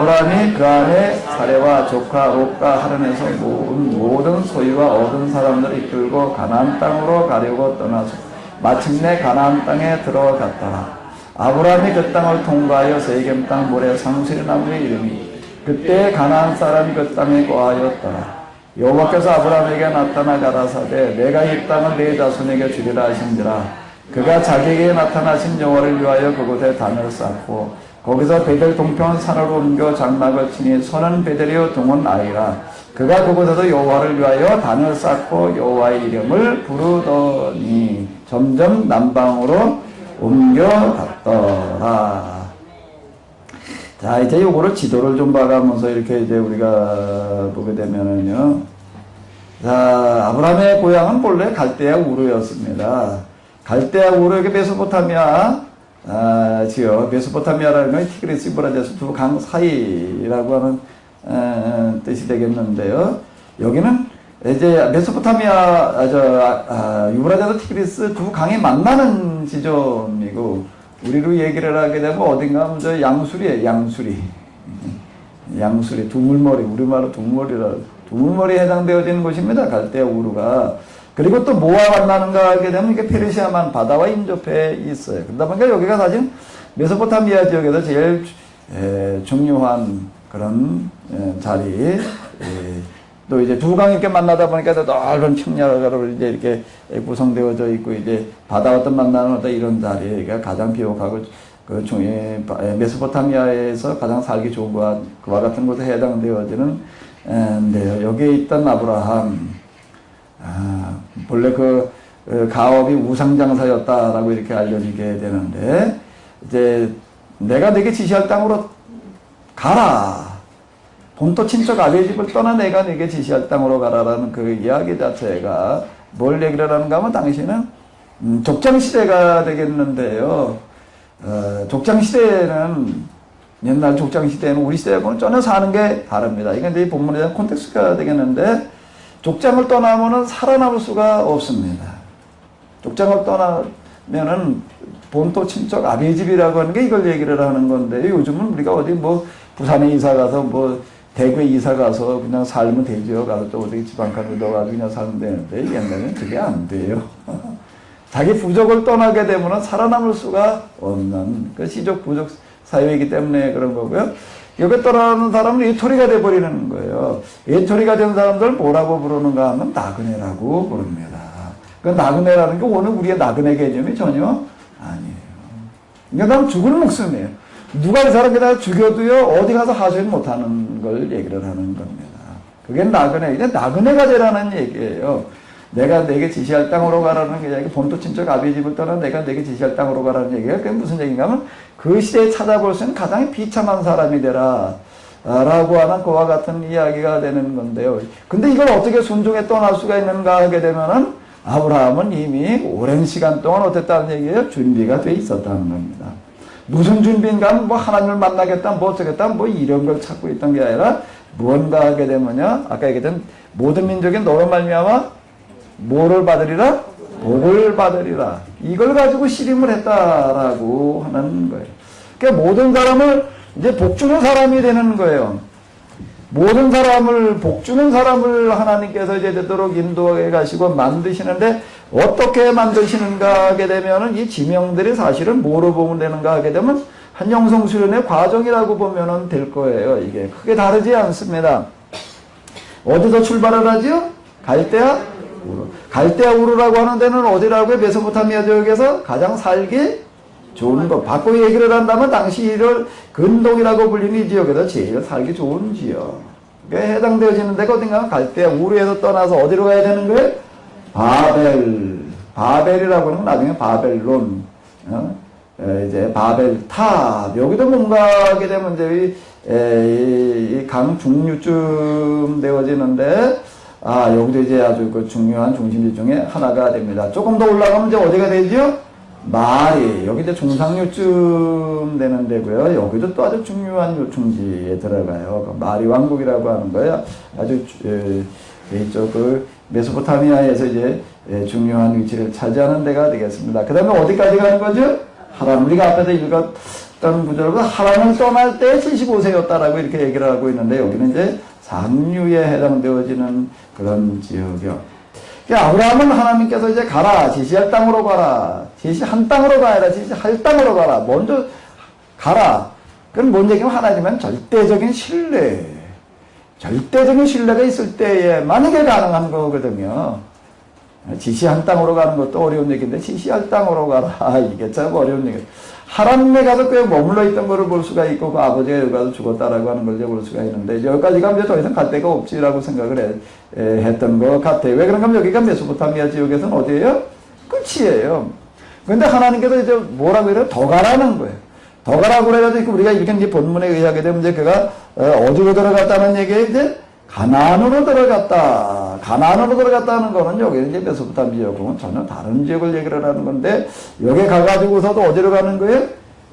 아브라함이 그 안에 사레와 조카 롯과 하란에서 모든 소유와 얻은 사람들을 이끌고 가나안 땅으로 가려고 떠나서 마침내 가나안 땅에 들어갔더라. 아브라함이 그 땅을 통과하여 세겜 땅 모래 상수리 나무의 이름이 그때 가나안 사람이 그 땅에 거하였더라. 여호와께서 아브라함에게 나타나 가라사대 내가 이 땅을 네 자손에게 주리라 하신지라. 그가 자기에게 나타나신 여호와를 위하여 그곳에 단을 쌓고 거기서 베델 동편 산으로 옮겨 장막을 치니 선은 베델이요 동은 아이라. 그가 그곳에서 여호와를 위하여 단을 쌓고 여호와의 이름을 부르더니 점점 남방으로 옮겨갔더라. 자, 이제 요거를 지도를 좀 봐가면서 이렇게 이제 우리가 보게 되면은요. 자, 아브라함의 고향은 본래 갈대아 우르였습니다. 갈대아 우르, 이게 메소포타미아, 지역, 메소포타미아라는 건 티그리스 유브라데스 두 강 사이라고 하는, 뜻이 되겠는데요. 여기는 이제 메소포타미아, 유브라데스 티그리스 두 강이 만나는 지점이고, 우리로 얘기를 하게 되면 어딘가 하면 저 양수리에 양수리, 두물머리, 우리말로 두물머리에 해당되어지는 곳입니다. 갈대아 우르가. 그리고 또 뭐와 만나는가 하게 되면 이게 페르시아만 바다와 인접해 있어요. 그러다 보니까 여기가 사실 메소포타미아 지역에서 제일 중요한 그런 자리. 또 이제 두 강이 이렇게 만나다 보니까 넓은 청야가로 이제 이렇게 구성되어져 있고 이제 바다와 또 만나는 어떤 이런 자리가 가장 비옥하고 그 중에 메소포타미아에서 가장 살기 좋은 그와 같은 곳에 해당되어지는 데요. 여기에 있던 아브라함, 본래 그 가업이 우상장사였다라고 이렇게 알려지게 되는데 이제 내가 내게 지시할 땅으로 가라. 본토 친척 아비의 집을 떠나 내가 네게 지시할 땅으로 가라라는 그 이야기 자체가 뭘 얘기를 하는가 하면 당시는 족장시대가 되겠는데요. 족장시대는 옛날 족장시대는 우리 시대하고는 전혀 사는 게 다릅니다. 이게 이제 본문에 대한 콘텍스트가 되겠는데 족장을 떠나면은 살아남을 수가 없습니다. 족장을 떠나면은 본토 친척 아비의 집이라고 하는 게 이걸 얘기를 하는 건데 요즘은 우리가 어디 뭐 부산에 이사 가서 뭐 대구에 이사 가서 그냥 살면 되죠. 가서 또 어디 지방칸을 넣어가지고 그냥 살면 되는데 옛날에는 그게 안 돼요. 자기 부족을 떠나게 되면 살아남을 수가 없는 그 시족 부족 사회이기 때문에 그런 거고요. 여기 떠나는 사람은 외톨이가 돼버리는 거예요. 외톨이가 된 사람들 뭐라고 부르는가 하면 나그네라고 부릅니다. 그 나그네라는 게 오늘 우리의 나그네 개념이 전혀 아니에요. 그러니까 난 죽을 목숨이에요. 누가 이 사람 그냥 죽여도요, 어디 가서 하소연 못하는 걸 얘기를 하는 겁니다. 그게 나그네, 이제 나그네가 되라는 얘기예요. 내가 내게 지시할 땅으로 가라는 게, 본토 친척 아비의 집을 떠나 내가 내게 지시할 땅으로 가라는 얘기가, 그게 무슨 얘기인가 하면, 그 시대에 찾아볼 수 있는 가장 비참한 사람이 되라. 라고 하는 그와 같은 이야기가 되는 건데요. 근데 이걸 어떻게 순종에 떠날 수가 있는가 하게 되면은, 아브라함은 이미 오랜 시간 동안 어땠다는 얘기예요? 준비가 돼 있었다는 겁니다. 무슨 준비인가 하면 뭐 하나님을 만나겠다, 뭐 어쩌겠다, 뭐 이런 걸 찾고 있던 게 아니라 무언가 하게 되면요. 아까 얘기했던 모든 민족이 너로 말미암아 뭐를 받으리라? 복을 받으리라. 이걸 가지고 씨름을 했다라고 하는 거예요. 그러니까 모든 사람을 이제 복 주는 사람이 되는 거예요. 모든 사람을 복 주는 사람을 하나님께서 이제 되도록 인도해 가시고 만드시는데 어떻게 만드시는가 하게 되면은 이 지명들이 사실은 뭐로 보면 되는가 하게 되면 한 영성 수련의 과정이라고 보면은 될 거예요. 이게 크게 다르지 않습니다. 어디서 출발을 하죠? 갈대아 우르. 갈대아 우르라고 하는 데는 어디라고요? 메소포타미아 지역에서 가장 살기 좋은 것. 바꾸고 얘기를 한다면 당시 이를 근동이라고 불리는 이 지역에서 제일 살기 좋은 지역. 그게 해당되어지는 데가 어딘가? 갈대아 우르에서 떠나서 어디로 가야 되는 거예요? 바벨이라고 하는 건 나중에 바벨론, 이제 바벨탑. 여기도 뭔가 하게 되면 이제 이 강 중류쯤 되어지는데, 여기도 이제 아주 그 중요한 중심지 중에 하나가 됩니다. 조금 더 올라가면 이제 어디가 되죠? 마리. 여기 이제 중상류쯤 되는 데고요. 여기도 또 아주 중요한 요충지에 들어가요. 마리 왕국이라고 하는 거예요. 아주, 이쪽 그 메소포타미아에서 이제 중요한 위치를 차지하는 데가 되겠습니다. 그 다음에 어디까지 가는 거죠? 하란, 우리가 앞에서 읽었던 구절보다 하란을 떠날 때 75세였다라고 이렇게 얘기를 하고 있는데, 여기는 이제 상류에 해당되어지는 그런 지역이요. 그러니까 아브라함은 하나님께서 이제 가라, 지시할 땅으로 가라, 지시한 땅으로 가라, 지시할 땅으로 가라, 먼저 가라. 그건 뭔 얘기냐면 하나님은 절대적인 신뢰가 있을 때에 만약에 가능한 거거든요. 지시한 땅으로 가는 것도 어려운 얘기인데 지시할 땅으로 가라. 이게 참 어려운 얘기예요. 하란에 가서 꽤 머물러 있던 거를 볼 수가 있고, 그 아버지가 여기 가서 죽었다라고 하는 걸 볼 수가 있는데, 여기까지 가면 이제 더 이상 갈 데가 없지라고 생각을 했던 것 같아요. 왜 그런가 하면 여기가 메소포타미아 지역에서는 어디예요? 끝이에요. 근데 하나님께서 이제 뭐라고 해요? 더 가라는 거예요. 더 가라고 그래가지고 우리가 이렇게 이제 본문에 의하게 되면 이제 그가 어디로 들어갔다는 얘기예요? 이제 가나안으로 들어갔다. 가나안으로 들어갔다는 거는 여기는 이제 메소포타미아 지역은 전혀 다른 지역을 얘기를 하는 건데, 여기 가가지고서도 어디로 가는 거예요?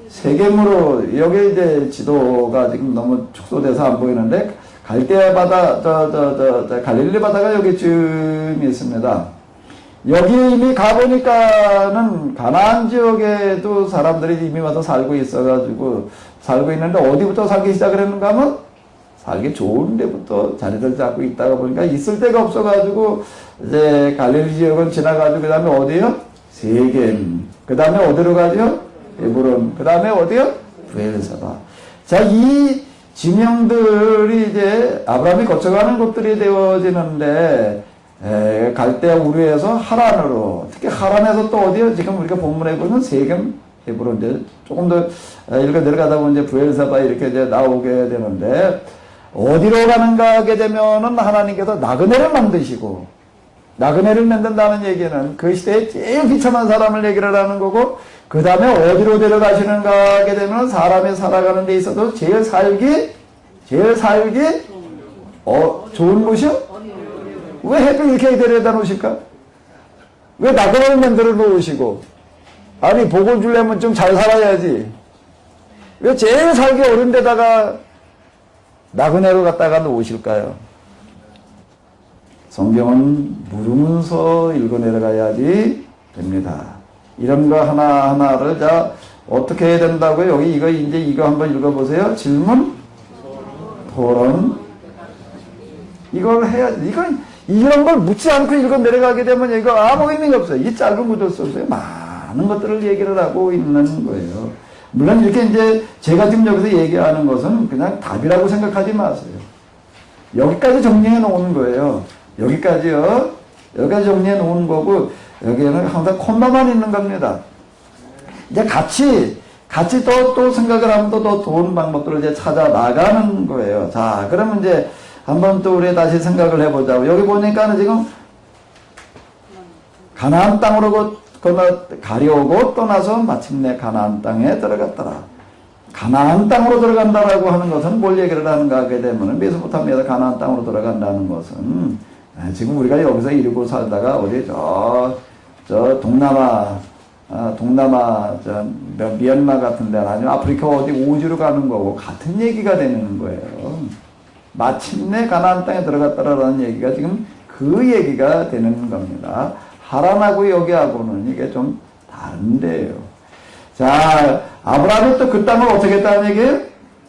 세겜으로. 여기 이제 지도가 지금 너무 축소돼서 안 보이는데, 갈대아 바다, 갈릴리 바다가 여기쯤 있습니다. 여기 이미 가보니까는 가나안 지역에도 사람들이 이미 와서 살고 있어가지고 살고 있는데, 어디부터 살기 시작을 했는가 하면 살기 좋은 데부터 자리를 잡고 있다가 보니까 있을 데가 없어가지고 이제 갈릴리 지역은 지나가지고 그 다음에 어디요? 세겜. 그 다음에 어디로 가죠? 에브론. 그 다음에 어디요? 브엘사바. 자, 이 지명들이 이제 아브라함이 거쳐가는 곳들이 되어지는데, 갈대아 우르에서 하란으로, 특히 하란에서 또 어디요? 지금 우리가 본문에 보면 세겜, 에브론. 이제 조금 더 읽어 내려가다 보면 이제 브엘사바 이렇게 이제 나오게 되는데, 어디로 가는가 하게 되면은 하나님께서 나그네를 만드시고, 나그네를 만든다는 얘기는 그 시대에 제일 비참한 사람을 얘기를 하는 거고, 그 다음에 어디로 데려가시는가 하게 되면 사람이 살아가는 데 있어도 제일 살기 좋은 곳이요? 왜 해도 이렇게 데려다 놓으실까? 왜 나그네를 만들어 놓으시고, 아니 복을 주려면 좀 잘 살아야지, 왜 제일 살기 어려운 데다가 나그네로 갖다가 놓으실까요? 성경은 물으면서 읽어 내려가야지 됩니다. 이런 거 하나하나를 자 어떻게 해야 된다고요? 여기 이거 한번 읽어보세요. 질문, 토론. 이걸 해야지. 이런 걸 묻지 않고 읽어 내려가게 되면 이거 아무 의미가 없어요. 이 짧은 구절 속에 많은 것들을 얘기를 하고 있는 거예요. 물론 이렇게 이제 제가 지금 여기서 얘기하는 것은 그냥 답이라고 생각하지 마세요. 여기까지 정리해 놓은 거예요. 여기까지요. 여기까지 정리해 놓은 거고, 여기에는 항상 콤마만 있는 겁니다. 이제 같이 또 생각을 하면 또 좋은 방법들을 이제 찾아 나가는 거예요. 자, 그러면 이제 한번 또 우리 다시 생각을 해보자고. 여기 보니까는 지금 가나안 땅으로 가려오고 떠나서 마침내 가나안 땅에 들어갔더라. 가나안 땅으로 들어간다라고 하는 것은 뭘 얘기를 하는가 하게 되면, 메소포타미아에서 가나안 땅으로 들어간다는 것은 지금 우리가 여기서 이러고 살다가 어디 저 동남아 미얀마 같은 데나 아니면 아프리카 어디 오지로 가는 거고 같은 얘기가 되는 거예요. 마침내 가나안 땅에 들어갔다라는 얘기가 지금 그 얘기가 되는 겁니다. 하란하고 여기하고는 이게 좀 다른데요. 자, 아브라함이 또 그 땅을 어떻게 했다는 얘기예요?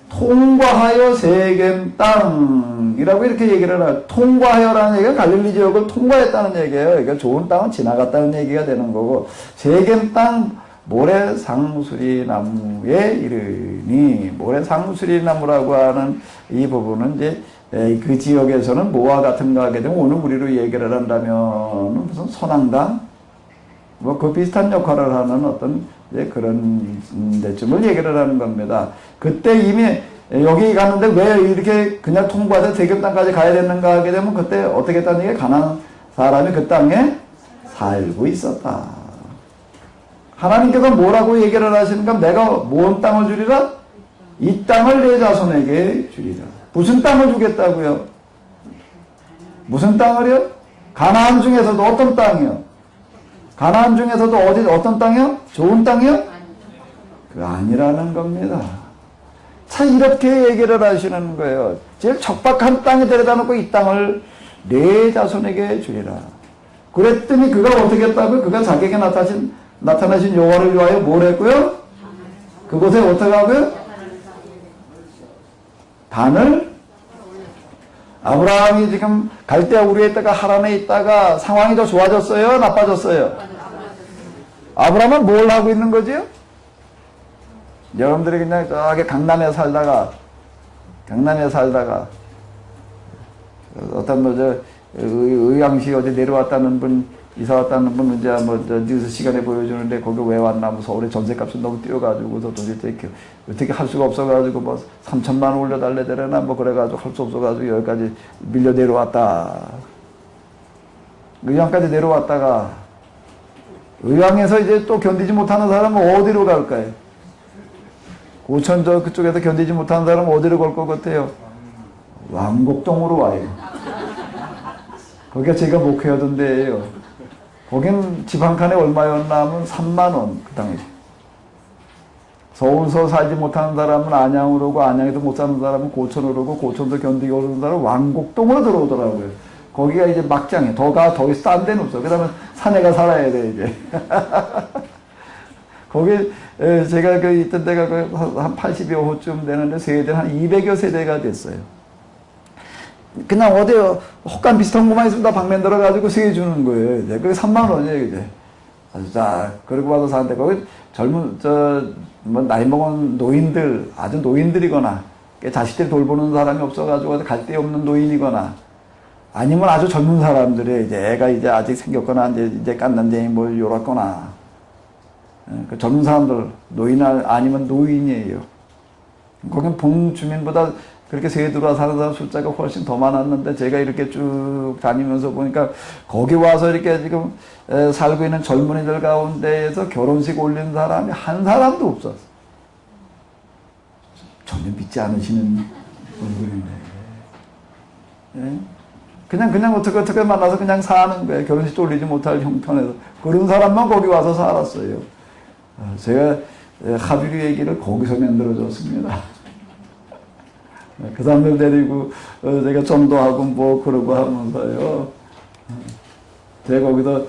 통과하여 세겜 땅이라고 이렇게 얘기를 해요. 통과하여라는 얘기가 갈릴리 지역을 통과했다는 얘기예요. 그러니까 좋은 땅은 지나갔다는 얘기가 되는 거고, 세겜 땅 모래 상수리 나무에 이르니, 모래 상수리 나무라고 하는 이 부분은 이제 그 지역에서는 뭐와 같은가 하게 되면 오늘 우리로 얘기를 한다면 무슨 선앙당 뭐 그 비슷한 역할을 하는 어떤 이제 그런 데쯤을 얘기를 하는 겁니다. 그때 이미 여기 가는데 왜 이렇게 그냥 통과해서 세겜 땅까지 가야 되는가 하게 되면 그때 어떻게 했다는 얘기, 가나안 사람이 그 땅에 살고 있었다. 하나님께서 뭐라고 얘기를 하시는가? 내가 뭔 땅을 주리라? 이 땅을 내 자손에게 주리라. 무슨 땅을 주겠다고요? 무슨 땅을요? 가나안 중에서도 어떤 땅이요? 가나안 중에서도 어떤 땅이요? 좋은 땅이요? 그거 아니라는 겁니다. 자, 이렇게 얘기를 하시는 거예요. 제일 척박한 땅에 데려다 놓고 이 땅을 내 자손에게 주리라. 그랬더니 그가 어떻게 했다고요? 그가 자기에게 나타나신 여호와를 위하여 뭘 했고요? 그곳에 어떻게 하고요? 단을 아브라함이 지금 갈대아 우르에 있다가 하란에 있다가 상황이 더 좋아졌어요? 나빠졌어요? 아브라함은 뭘 하고 있는 거지요? 여러분들이 그냥 저기 강남에 살다가 어떤 뭐저 의왕시 어디 내려왔다는 분, 이사 왔다는 분 이제 뭐저 뉴스 시간에 보여주는데 거기 왜 왔나 뭐 서울에 전세값이 너무 뛰어가지고서 도대체 어떻게 할 수가 없어가지고 뭐 3천만 원 올려달래더래나 뭐 그래가지고 할 수 없어가지고 여기까지 밀려 내려왔다. 의왕까지 내려왔다가 의왕에서 이제 또 견디지 못하는 사람은 어디로 갈까요? 고천 저 그쪽에서 견디지 못하는 사람은 어디로 갈 것 같아요? 왕곡동으로 와요. 거기가 제가 목회하던 데예요. 거긴 집 한 칸에 얼마였나 하면 3만 원, 그 당시. 서울서 살지 못하는 사람은 안양으로 오고, 안양에도 못 사는 사람은 고천으로 오고, 고천도 견디고 오는 사람은 왕곡동으로 들어오더라고요. 거기가 이제 막장에, 더 싼 데는 없어. 그 다음에 산에가 살아야 돼, 이제. 거기, 제가 있던 데가 한 80여 호쯤 되는데, 세대는 한 200여 세대가 됐어요. 그냥 어디 혹간 비슷한 것만 있으면 다 방면 들어가지고 세게 주는 거예요. 이제 그게 3만 원이에요, 이제. 자, 그러고 와서 사는데, 거기 젊은, 뭐, 나이 먹은 노인들, 아주 노인들이거나, 자식들 돌보는 사람이 없어가지고 갈 데 없는 노인이거나, 아니면 아주 젊은 사람들이 이제 애가 이제 아직 생겼거나, 이제 깐난쟁이 뭐, 요렇거나, 그 젊은 사람들, 노인 아니면 노인이에요. 거긴 본 주민보다 그렇게 세에 들어와 사는 사람 숫자가 훨씬 더 많았는데 제가 이렇게 쭉 다니면서 보니까 거기 와서 이렇게 지금 살고 있는 젊은이들 가운데에서 결혼식 올린 사람이 한 사람도 없었어. 전혀 믿지 않으시는 분들인데. 예? 그냥 어떻게 만나서 그냥 사는 거예요. 결혼식도 올리지 못할 형편에서. 그런 사람만 거기 와서 살았어요. 제가 하비류 얘기를 거기서 만들어줬습니다. 그 사람들 데리고 제가 전도하고 뭐 그러고 하면서요. 제가 거기서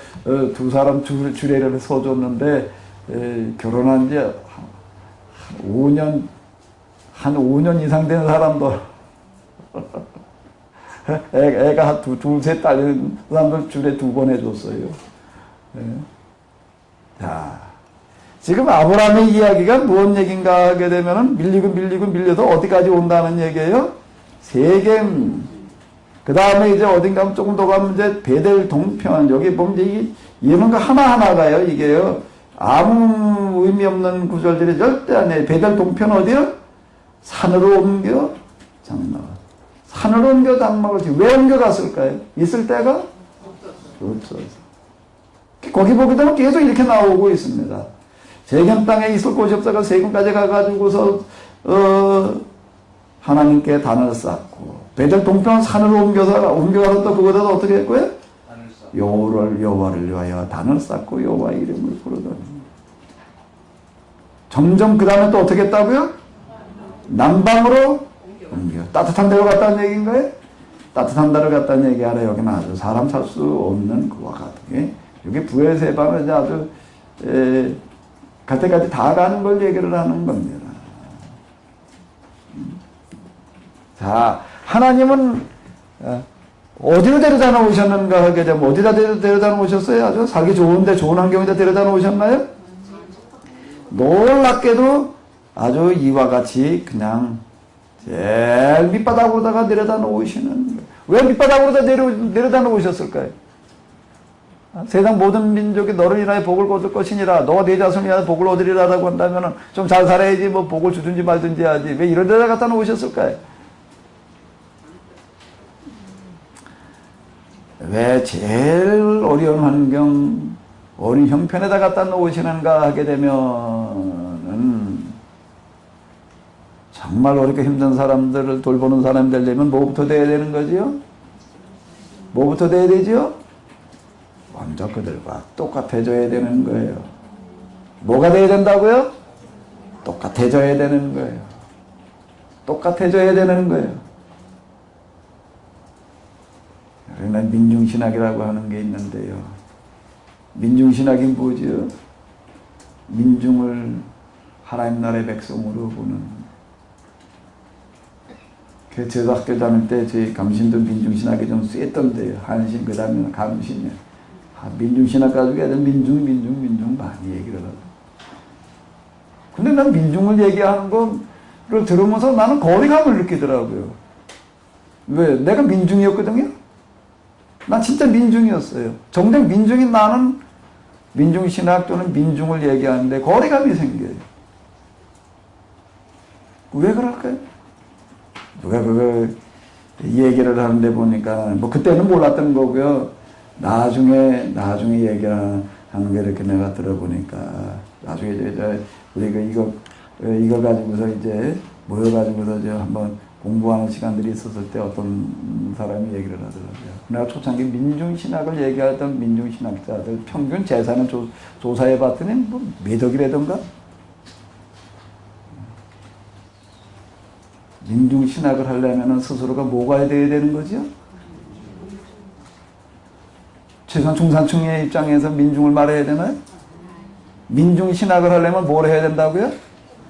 두 사람 주례를 서줬는데 결혼한 지 한 5년 이상 된 사람도 애가 둘, 셋 딸린 사람들 주례 2번 해줬어요. 자, 지금 아브라함의 이야기가 무슨 얘기인가 하게 되면은 밀려서 어디까지 온다는 얘기예요? 세겜. 그 다음에 이제 어딘가 조금 더 가면 이제 베델 동편. 여기 보면 이제 예문가 하나하나가요, 이게요. 아무 의미 없는 구절들이 절대 아니에요. 베델 동편 어디요? 산으로 옮겨 장막. 산으로 옮겨 장막을 왜 옮겨갔을까요? 있을 때가 없어서. 거기 보게 되면 계속 이렇게 나오고 있습니다. 세겜 땅에 있을 곳이 없다가 세겜까지 가가지고서 하나님께 단을 쌓고 베델 동편 산으로 옮겨가서 또 그거다 어떻게 했고요? 여호와를 위하여 단을 쌓고 여호와 이름을 부르더니 점점 그 다음에 또 어떻게 했다고요? 남방으로 옮겨. 따뜻한 데로 갔다는 얘기인가요? 따뜻한 데로 갔다는 얘기 알아요. 여기는 아주 사람 살 수 없는 그와 같은 여기 부엘세바는 아주 갈 때까지 다 가는 걸 얘기를 하는 겁니다. 자, 하나님은 어디로 데려다 놓으셨는가 하게 되면 어디다 데려다 놓으셨어요? 아주 살기 좋은데 좋은 환경에다 데려다 놓으셨나요? 놀랍게도 아주 이와 같이 그냥 제일 밑바닥으로다가 내려다 놓으시는 거예요. 왜 밑바닥으로다 내려다 놓으셨을까요? 세상 모든 민족이 너를 인하여 복을 거둘 것이니라. 너가 네 자손을 인하여 복을 얻으리라라고 한다면 좀 잘 살아야지 뭐 복을 주든지 말든지 하지. 왜 이런 데다 갖다 놓으셨을까요? 왜 제일 어려운 환경, 어린 형편에다 갖다 놓으시는가 하게 되면은 정말 어렵게 힘든 사람들을 돌보는 사람이 되려면 뭐부터 돼야 되는 거지요? 뭐부터 돼야 되지요? 먼저 그들과 똑같아져야 되는 거예요. 뭐가 돼야 된다고요? 똑같아져야 되는 거예요. 똑같아져야 되는 거예요. 그러나 민중신학이라고 하는 게 있는데요. 민중신학이 뭐지요? 민중을 하나님 나라의 백성으로 보는. 그 저도 학교 다닐 때 저희 감신도 민중신학이 좀 셌던데요. 한신 그 다음에 감신이요. 민중신학 가지고 애들 민중 많이 얘기를 하고. 근데 난 민중을 얘기하는 거를 들으면서 나는 거리감을 느끼더라고요. 왜? 내가 민중이었거든요. 난 진짜 민중이었어요. 정작 민중인 나는 민중신학 또는 민중을 얘기하는데 거리감이 생겨요. 왜 그럴까요? 누가 그걸 얘기를 하는데 보니까 뭐 그때는 몰랐던 거고요. 나중에 얘기를 하는 게 이렇게 내가 들어보니까 나중에 이제 우리가 이거 가지고서 이제 모여가지고서 이제 한번 공부하는 시간들이 있었을 때 어떤 사람이 얘기를 하더라고요. 내가 초창기 민중신학을 얘기하던 민중신학자들 평균 재산을 조사해 봤더니 뭐 몇 억이라던가? 민중신학을 하려면 스스로가 뭐가 돼야 되는 거죠? 최소한 중산층의 입장에서 민중을 말해야 되나요? 민중신학을 하려면 뭘 해야 된다고요?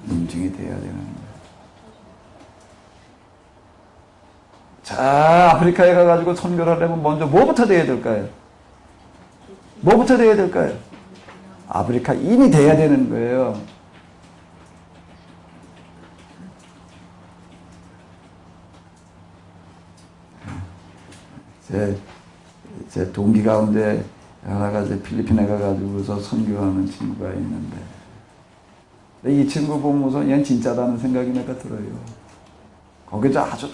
민중이 돼야 되는 거예요. 자, 아프리카에 가가지고 선교를 하려면 먼저 뭐부터 돼야 될까요? 뭐부터 돼야 될까요? 아프리카인이 돼야 되는 거예요. 제 동기 가운데 하나가 이제 필리핀에 가가지고서 선교하는 친구가 있는데, 이 친구 보면서 얘는 진짜다는 생각이 내가 들어요. 거기서 아주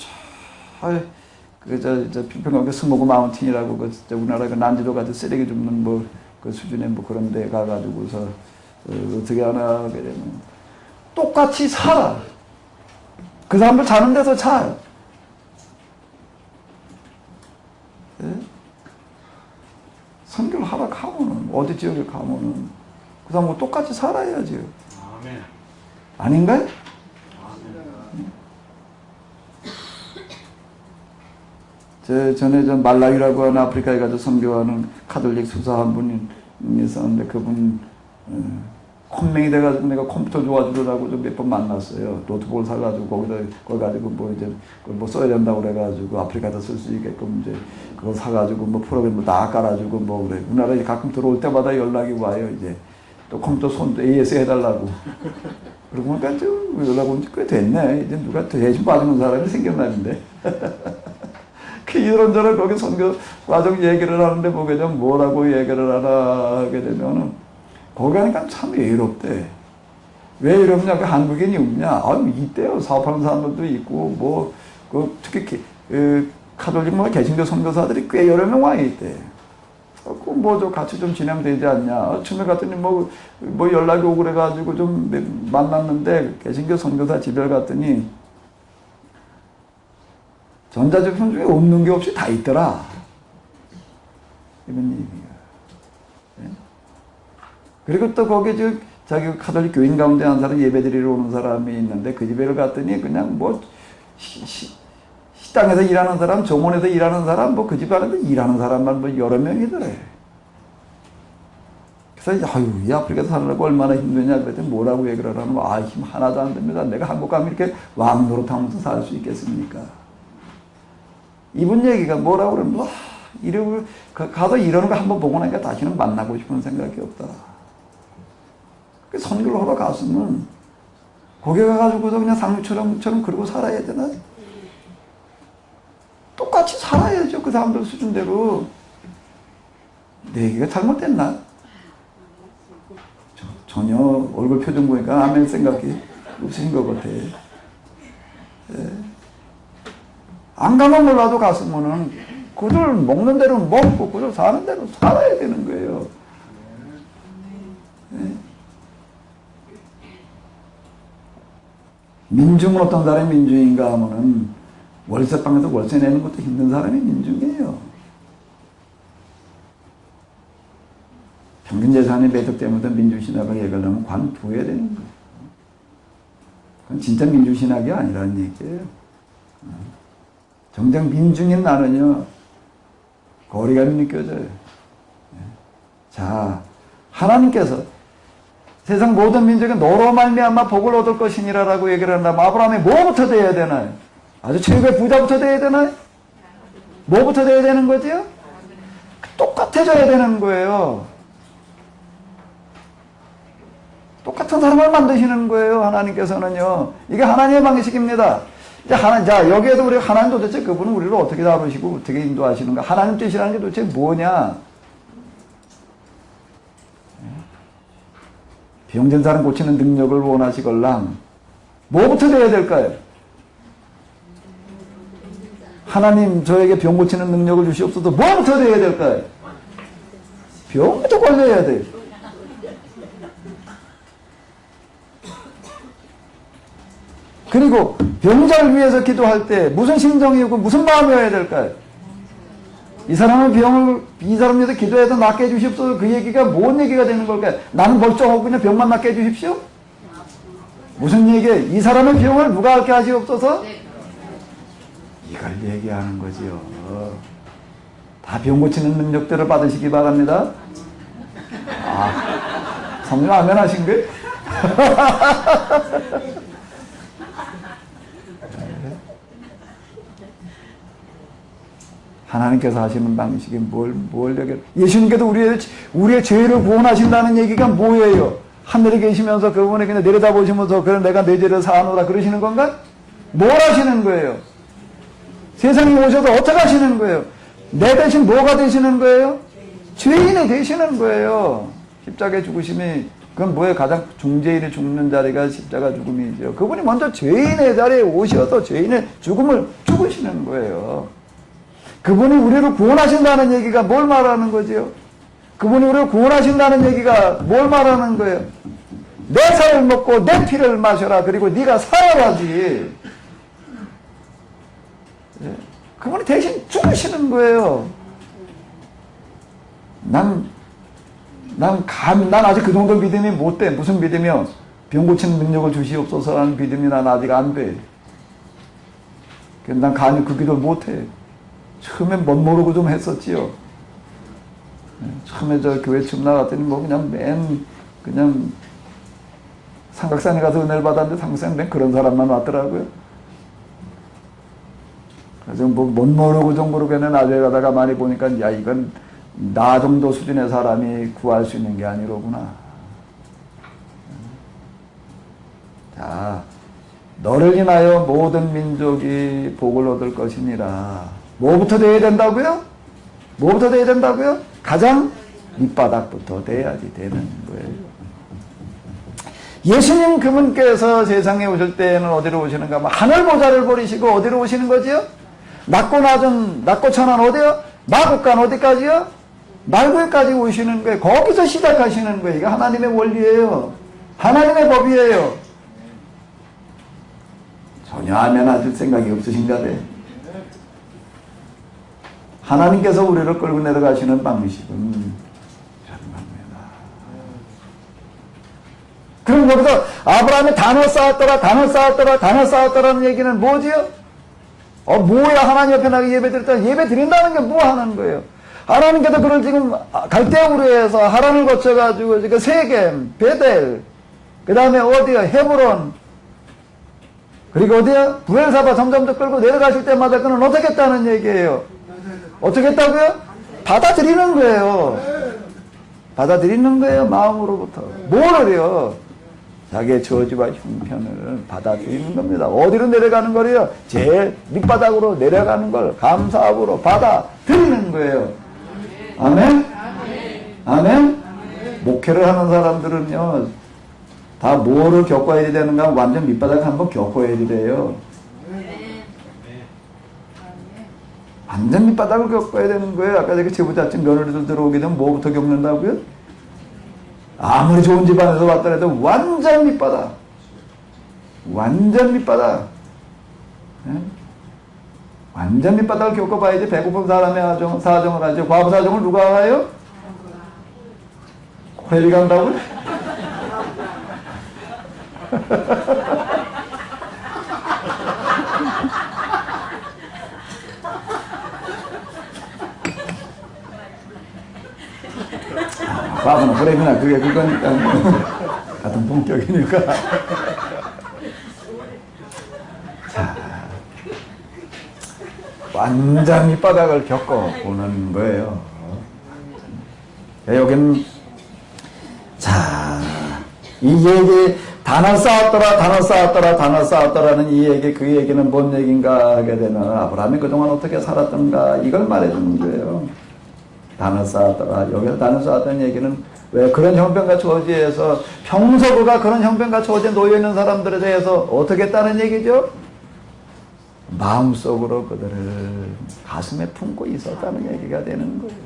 필리핀 거기 스모그 마운틴이라고 우리나라 그 난지도 같은 쓰레기 줍는 뭐 그 수준의 뭐 그런 데 가가지고서 어떻게 하나 하게 되면 똑같이 살아. 그 사람들 자는 데서 자. 예? 선교를 하러 가면은 어디 지역에 가면은 그 사람하고 똑같이 살아야죠. 아멘. 아닌가요? 전에 말라위라고 하는 아프리카에 가서 선교하는 카톨릭 수사 한 분이 있었는데 그분 컴맹이 돼가지고 내가 컴퓨터 도와주려고 몇 번 만났어요. 노트북을 사가지고 거기 가지고 뭐 이제 뭐 써야 된다고 그래가지고 아프리카에서 쓸 수 있게끔 이제 그거 사가지고 뭐 프로그램 다 깔아주고 뭐 그래. 우리나라에 가끔 들어올 때마다 연락이 와요. 이제 또 컴퓨터 손도 AS 해달라고. 그러고 보니까 좀 연락 온 지 꽤 됐네. 이제 누가 대신 봐주는 사람이 생겼나는데. 이런저런 거기 선교 과정 얘기를 하는데 보게 되면 뭐라고 얘기를 하나 하게 되면은 거기 가니까 참 외롭대. 왜 이러냐? 그 한국인이 없냐? 이때요. 사업하는 사람들도 있고 특히 카톨릭 개신교 선교사들이 꽤 여러 명 와 있대. 저 같이 좀 지내면 되지 않냐? 처음에 갔더니 뭐 연락이 오고 그래가지고 좀 만났는데 개신교 선교사 집에 갔더니 전자제품 중에 없는 게 없이 다 있더라. 이런 얘기가. 네? 그리고 또 거기 자기 카톨릭 교인 가운데 한 사람 예배 드리러 오는 사람이 있는데 그 집에 갔더니 그냥 식당에서 일하는 사람, 정원에서 일하는 사람, 그 집 안에서 일하는 사람만 여러 명이더래. 그래서 이 아프리카에서 사느라고 얼마나 힘드냐 그랬더니 뭐라고 얘기를 하면 힘 하나도 안 됩니다. 내가 한국 가면 이렇게 왕노릇하면서 살 수 있겠습니까? 이분 얘기가 뭐라고 그러면 가서 이러는 거 한번 보고 나니까 다시는 만나고 싶은 생각이 없다. 선교를 하러 갔으면 거기 가가지고서 그냥 상류처럼 그러고 살아야 되나? 똑같이 살아야죠. 그 사람들 수준대로. 내 얘기가 잘못됐나? 전혀 얼굴 표정 보니까 아멘 생각이 없으신 것 같아. 예. 안 가면 몰라도 갔으면은 그들 먹는 대로 먹고 그들 사는 대로 살아야 되는 거예요. 네? 민중은 어떤 사람이 민중인가 하면은 월세방에서 월세 내는 것도 힘든 사람이 민중이에요. 평균 재산이 매덕 때문에 민중신학을 얘기하려면 관두어야 되는 거예요. 그건 진짜 민중신학이 아니라는 얘기예요. 정작 민중인 나는요, 거리감이 느껴져요. 자, 하나님께서 세상 모든 민족이 너로 말미암아 복을 얻을 것이니라라고 얘기를 한다면 아브라함이 뭐부터 돼야 되나요? 아주 최고의 부자부터 돼야 되나요? 뭐부터 돼야 되는 거지요? 똑같아져야 되는 거예요. 똑같은 사람을 만드시는 거예요. 하나님께서는요. 이게 하나님의 방식입니다. 이제 자, 여기에도 우리 하나님 도대체 그분은 우리를 어떻게 다루시고 어떻게 인도하시는가? 하나님 뜻이라는 게 도대체 뭐냐? 병든 사람 고치는 능력을 원하시걸랑 뭐부터 돼야 될까요? 하나님 저에게 병 고치는 능력을 주시옵소서. 뭐부터 돼야 될까요? 병부터 걸려야 돼요. 그리고 병자를 위해서 기도할 때 무슨 심정이고 무슨 마음이어야 될까요? 이 사람은 이 사람 위해서 기도해서 낫게 해주십시오. 그 얘기가 뭔 얘기가 되는 걸까요? 나는 멀쩡하고 그냥 병만 낫게 해주십시오? 무슨 얘기예요? 이 사람의 병을 누가 앓게 하시옵소서? 이걸 얘기하는 거지요. 다 병 고치는 능력대로 받으시기 바랍니다. 성령 아멘 하신 거예요? 하나님께서 하시는 방식이 뭘 얘기해요? 예수님께서 우리의 죄를 구원하신다는 얘기가 뭐예요? 하늘에 계시면서 그분이 그냥 내려다보시면서 그래 내가 내 죄를 사하노라 그러시는 건가? 뭘 하시는 거예요? 세상에 오셔서 어떻게 하시는 거예요? 내 대신 뭐가 되시는 거예요? 죄인이 되시는 거예요. 십자가의 죽으심이 그건 뭐예요? 가장 중죄인이 죽는 자리가 십자가 죽음이죠. 그분이 먼저 죄인의 자리에 오셔서 죄인의 죽음을 죽으시는 거예요. 그분이 우리를 구원하신다는 얘기가 뭘 말하는 거지요? 그분이 우리를 구원하신다는 얘기가 뭘 말하는 거예요? 내 살을 먹고 내 피를 마셔라. 그리고 네가 살아야지. 그분이 대신 죽으시는 거예요. 난 아직 그 정도 믿음이 못 돼. 무슨 믿음이요? 병 고치는 능력을 주시옵소서라는 믿음이 난 아직 안 돼. 난 감히 그 기도를 못 해. 처음엔 멋모르고 좀 했었지요. 처음에 저 교회 처음 나갔더니 뭐 그냥 삼각산에 가서 은혜를 받았는데 삼각산에 그런 사람만 왔더라고요. 그래서 뭐 멋모르고 좀 모르겠는 나중에 가다가 많이 보니까 야 이건 나 정도 수준의 사람이 구할 수 있는 게 아니로구나. 자, 너를 인하여 모든 민족이 복을 얻을 것이니라. 뭐부터 돼야 된다고요? 뭐부터 돼야 된다고요? 가장 밑바닥부터 돼야지 되는 거예요. 예수님 그분께서 세상에 오실 때는 어디로 오시는가? 하늘 보좌를 버리시고 어디로 오시는 거지요? 낮고 천한 어디요? 마국간 어디까지요? 말구에까지 오시는 거예요. 거기서 시작하시는 거예요. 이게 하나님의 원리예요. 하나님의 법이에요. 전혀 아멘 하실 생각이 없으신가 봐. 하나님께서 우리를 끌고 내려가시는 방식은 정말입니다. 그럼 여기서 아브라함이 단어 쌓았더라는 얘기는 뭐지요? 뭐야 하나님 옆에 나가 예배 드렸다. 예배 드린다는 게 뭐 하는 거예요? 하나님께서 그걸 지금 갈대우르에서 하란을 거쳐가지고 지금 세겜, 베델, 그 다음에 어디야? 헤브론, 그리고 어디야? 부엘사바 점점 더 끌고 내려가실 때마다 그는 어떻게 했다는 얘기예요? 어떻게 했다고요? 받아들이는 거예요. 받아들이는 거예요. 마음으로부터. 뭐를요? 자기의 저주와 형편을 받아들이는 겁니다. 어디로 내려가는 거래요? 제일 밑바닥으로 내려가는 걸 감사함으로 받아들이는 거예요. 아멘? 아멘? 목회를 하는 사람들은요, 다 뭐를 겪어야 되는가? 완전 밑바닥 한번 겪어야 돼요. 완전 밑바닥을 겪어야 되는 거예요. 아까 저기 제부자증 며느리들 들어오게 되면 뭐부터 겪는다고요? 아무리 좋은 집안에서 왔더라도 완전 밑바닥. 완전 밑바닥. 네? 완전 밑바닥을 겪어봐야지 배고픈 사람의 사정을 하죠. 과부 사정을 누가 알아요? 코엘이 간다고요? 과부는 그래구나. 그게 그거니까. 같은 본격이니까. 자, 완전 밑바닥을 겪어보는 거예요. 여긴, 자, 이 얘기, 단어 쌓았더라는 이 얘기, 그 얘기는 뭔 얘기인가 하게 되면 아브라함이 그동안 어떻게 살았던가 이걸 말해주는 거예요. 단어 쌓았더라. 여기서 단어 쌓았다는 얘기는 왜 그런 형편과 처지에서 평소 그가 그런 형편과 처지에 놓여있는 사람들에 대해서 어떻게 했다는 얘기죠? 마음속으로 그들을 가슴에 품고 있었다는 얘기가 되는 거예요.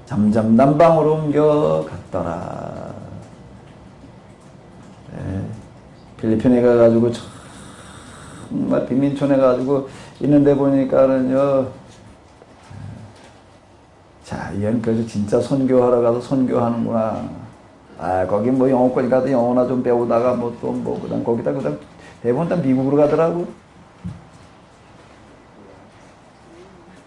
점점 남방으로 옮겨갔더라. 네. 필리핀에 가가지고 정말 빈민촌에 가지고 있는데 보니까는요. 자, 얘는 그래도 진짜 선교하러 가서 선교하는구나. 아, 거기 뭐 영어권 가서 영어나 좀 배우다가 뭐 또 뭐 그다음 거기다 그다음 대부분 다 미국으로 가더라고.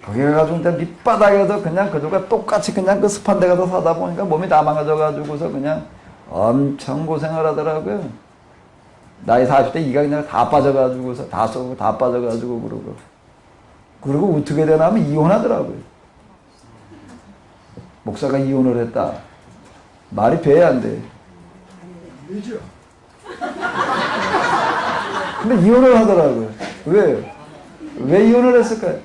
거기 가가지고 일단 밑바닥에서 그냥 그들과 똑같이 그냥 그 습한 데 가서 사다 보니까 몸이 다 망가져가지고서 그냥 엄청 고생을 하더라고요. 나이 40대 이가 그냥 다 빠져가지고서 다 쏘고 다 빠져가지고 그리고 어떻게 되나 하면 이혼하더라고요. 목사가 이혼을 했다. 말이 돼야 안 돼. 되죠. 근데 이혼을 하더라고요. 왜 이혼을 했을까요?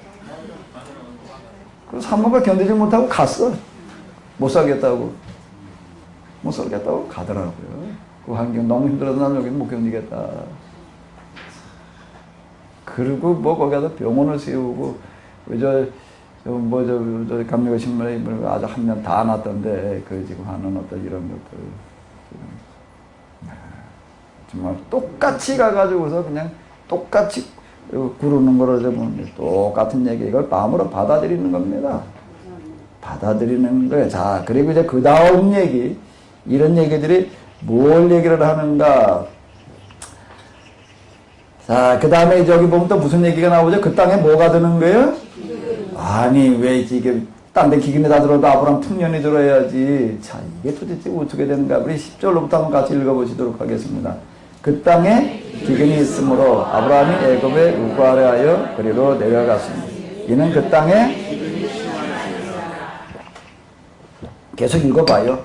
그 산모가 견디지 못하고 갔어. 못 살겠다고 가더라고요. 그 환경 너무 힘들어서 난 여기는 못 견디겠다. 그리고 뭐 거기 가서 병원을 세우고 저 감리교 신문에 아주 한 명 다 났던데 그 지금 하는 어떤 이런 것들 정말 똑같이 가가지고서 그냥 똑같이 구르는 거로 보면 똑같은 얘기 이걸 마음으로 받아들이는 겁니다. 받아들이는 거예요. 자, 그리고 이제 그 다음 얘기 이런 얘기들이 뭘 얘기를 하는가? 자, 그 다음에 여기 보면 또 무슨 얘기가 나오죠? 그 땅에 뭐가 드는 거예요? 아니, 왜 이게 딴 데 기근이 다 들어도 아브라함 풍년이 들어야지. 자, 이게 도대체 어떻게 되는가? 우리 10절로부터 한번 같이 읽어보시도록 하겠습니다. 그 땅에 기근이 있으므로 아브라함이 애굽에 우과하여 그리로 내려갔습니다. 이는 그 땅에 계속 읽어봐요.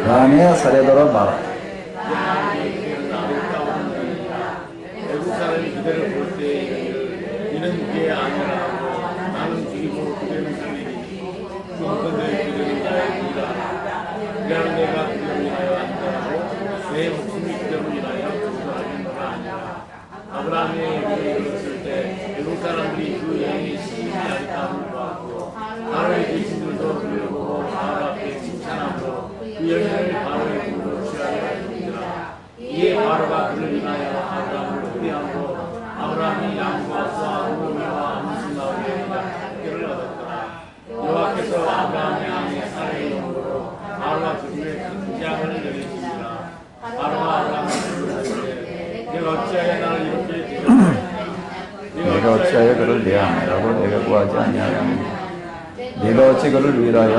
그 안에 사례더러 말. 애국 사람이 그대를 볼 때 이는 그의 아니라고 나는 죽이고 그대는 살리니 그런데 그대는 나의 이라 그래야 내가 그대를 위하여 안전하고 내 목숨이 그대를 위하여 죽어하는 것가 아니라 아브라함이 애굽에 이르렀을 때 애국 사람들이 그 여인이 시집이 아니다함을 보았고 바로의 대신들도 그를 보고 바로 앞에 칭찬함으로 그 여인을 바로의 품으로 취하려 했느니라. 이에 바로가 그를 인하여 아브라함을 후대하고 아브라함이 양과 소와 우르와 암순나무에 학교를 얻었더라. 여호와께서 아브라함의 아내 사라의 영으로 바로가 그들의 큰 재앙을 내리시니라. 바로가 아브라함을 부르시되 내가 어찌하여 나를 이렇게 대접하였느냐. 내가 어찌하여 그를 내 아내라고 내가 구하지 아니하였느냐. 네가 어찌 그를 위하여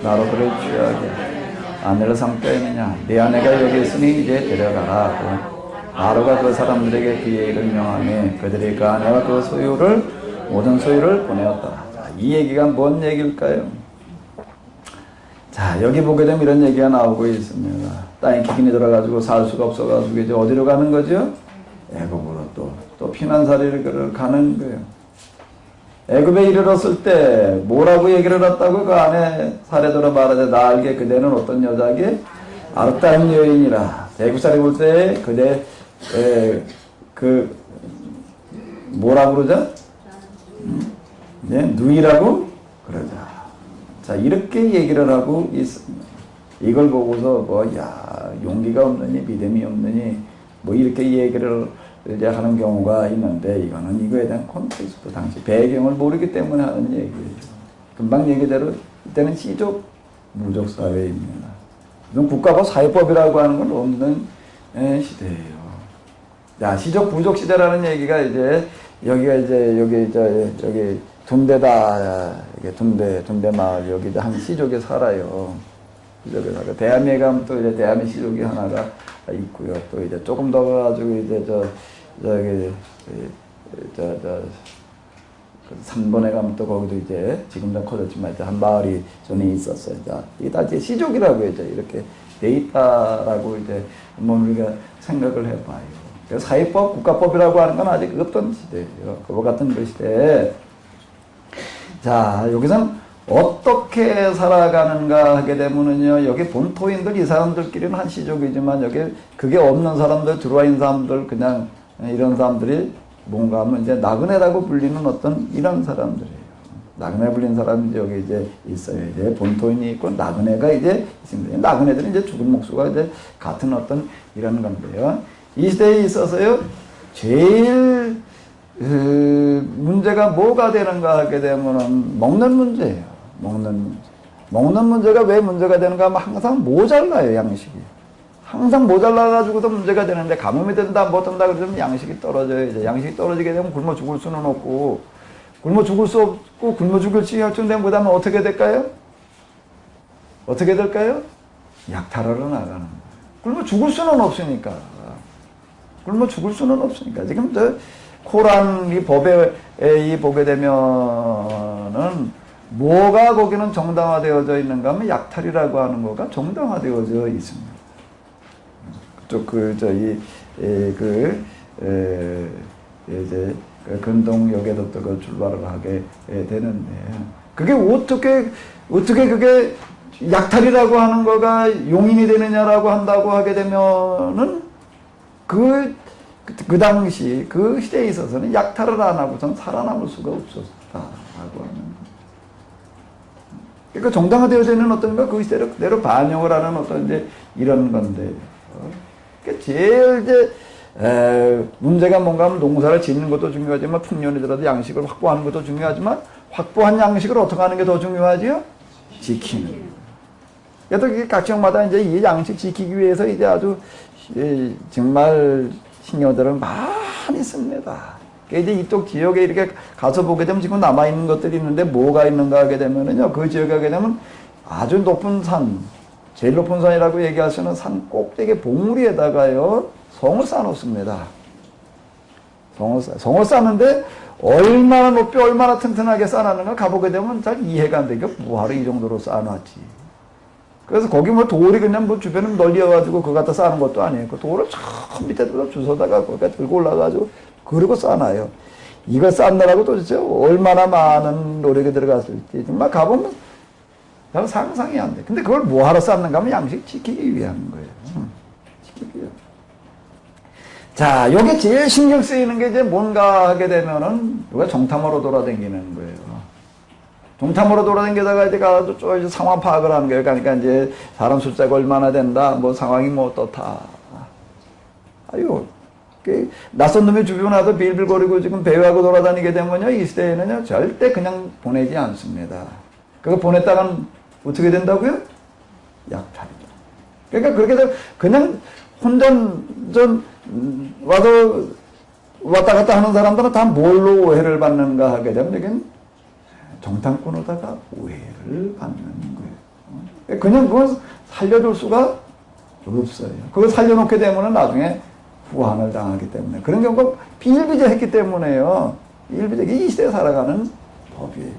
나로 그를 취하게 아내를 삼게 했느냐. 내 아내가 여기 있으니 이제 데려가라 하고 바로가 그 사람들에게 그의 일을 명하니 그들이 그 아내와 그 모든 소유를 보내었더라. 자, 이 얘기가 뭔 얘기일까요? 자, 여기 보게 되면 이런 얘기가 나오고 있습니다. 땅에 기근이 들어가지고 살 수가 없어가지고 이제 어디로 가는 거죠? 애굽으로 또 피난살이를 가는 거예요. 애굽에 이르렀을 때 뭐라고 얘기를 했다고? 그 안에 사례더러 말하되 나 알게 그대는 어떤 여자에게 아름다운 여인이라. 애굽 사람이 볼 때 그대 뭐라고 그러죠? 네, 누이라고 그러자. 자, 이렇게 얘기를 하고 있습니다. 이걸 보고서 용기가 없느니 믿음이 없느니 이렇게 얘기를 이제 하는 경우가 있는데 이거에 대한 콘텍스트 당시 배경을 모르기 때문에 하는 얘기예요. 금방 얘기대로 이때는 시족 무족 사회입니다. 국가고 사회법이라고 하는 건 없는 시대예요. 자, 시족 부족 시대라는 얘기가 이제 여기 둔대다. 이게 둔대 마을 여기 한 시족이 살아요. 시족이 살아. 대암에 가면 또 이제 대암의 시족이 하나가 있고요. 또 이제 조금 더 가지고 이제 저기 그 3번에 가면 또 거기도 이제 지금 좀 커졌지만 이제 한 마을이 전에 있었어요. 자, 이게 다 이제 시족이라고 이제 이렇게 돼 있다라고 이제 한번 우리가 생각을 해봐요. 그래서 사회법, 국가법이라고 하는 건 아직 없던 시대예요. 그와 같은 그 시대에 자, 여기서는 어떻게 살아가는가 하게 되면은요, 여기 본토인들, 이 사람들끼리는 한 시족이지만, 여기 그게 없는 사람들, 들어와 있는 사람들, 그냥 이런 사람들이 뭔가 하면 이제 나그네라고 불리는 어떤 이런 사람들이에요. 나그네 불리는 사람이 이제 여기 이제 있어요. 이제 본토인이 있고, 나그네가 이제 있습니다. 나그네들은 이제 죽은 목수가 이제 같은 어떤 이런 건데요. 이 시대에 있어서요, 제일 문제가 뭐가 되는가 하게 되면은 먹는 문제예요. 먹는 문제가 왜 문제가 되는가 하면 항상 모자라요, 양식이. 항상 모자라가지고도 문제가 되는데, 가뭄이 된다, 뭐 된다, 그러면 양식이 떨어져요. 이제 양식이 떨어지게 되면 굶어 죽을 수는 없고, 굶어 죽을 수 없고, 굶어 죽을 지경되면 그 다음에 어떻게 될까요? 어떻게 될까요? 약탈하러 나가는 거예요. 굶어 죽을 수는 없으니까. 굶어 죽을 수는 없으니까. 지금 코란 이 법에 보게 되면은 뭐가 거기는 정당화되어져 있는가 하면 약탈이라고 하는 거가 정당화되어져 있습니다. 그쪽 이제 근동역에도 또 그 출발을 하게 되는데 그게 어떻게 그게 약탈이라고 하는 거가 용인이 되느냐라고 한다고 하게 되면은 그 당시 그 시대에 있어서는 약탈을 안 하고선 살아남을 수가 없었다라고 하는 거. 그러니까 정당화되어져 있는 어떤 거 그 시대를 그대로 반영을 하는 어떤 이제 이런 건데. 그러니까 제일 이제 문제가 뭔가 하면 농사를 짓는 것도 중요하지만 풍년이더라도 양식을 확보하는 것도 중요하지만 확보한 양식을 어떻게 하는 게 더 중요하지요? 지키는. 그래서 각 지역마다 이제 이 양식 지키기 위해서 이제 아주 정말 신경들을 많이 씁니다. 이제 이쪽 지역에 이렇게 가서 보게 되면 지금 남아있는 것들이 있는데 뭐가 있는가 하게 되면은요, 그 지역에 가게 되면 아주 높은 산, 제일 높은 산이라고 얘기할 수 있는 산 꼭대기 봉우리에다가요, 성을 쌓아놓습니다. 성을 쌓는데 얼마나 높이 얼마나 튼튼하게 쌓아놨는가 가보게 되면 잘 이해가 안 되게 뭐하러 이 정도로 쌓아놨지. 그래서 거기 뭐 돌이 그냥 뭐 주변을 널려가지고 그거 갖다 쌓는 것도 아니에요. 그 돌을 저 밑에다 주워다가 거기다 들고 올라가지고 그리고 쌓아놔요. 이거 쌓느라고 도대체 얼마나 많은 노력이 들어갔을지 정말 가보면 별 상상이 안 돼. 근데 그걸 뭐하러 쌓는가 하면 양식 지키기 위한 거예요. 지키기 위한. 자, 요게 제일 신경 쓰이는 게 이제 뭔가 하게 되면은 누가 정탐으로 돌아다니는 거예요. 정탐으로 돌아다니다가 이제 가서 쭉 이제 상황 파악을 하는 거예요. 그러니까 이제 사람 숫자가 얼마나 된다, 뭐 상황이 뭐 어떻다. 아유, 낯선 놈이 주변 와서 빌빌거리고 지금 배회하고 돌아다니게 되면요, 이 시대에는요, 절대 그냥 보내지 않습니다. 그거 보냈다간 어떻게 된다고요? 약탈이죠. 그러니까 그렇게 해서 그냥 혼자 왔다 갔다 하는 사람들은 다 뭘로 오해를 받는가 하게 되면 이건 정탐꾼으로다가 오해를 받는 거예요. 그냥 그건 살려줄 수가 없어요. 그걸 살려놓게 되면 나중에 후환을 당하기 때문에. 그런 경우가 비일비재했기 때문에요. 이 시대에 살아가는 법이에요.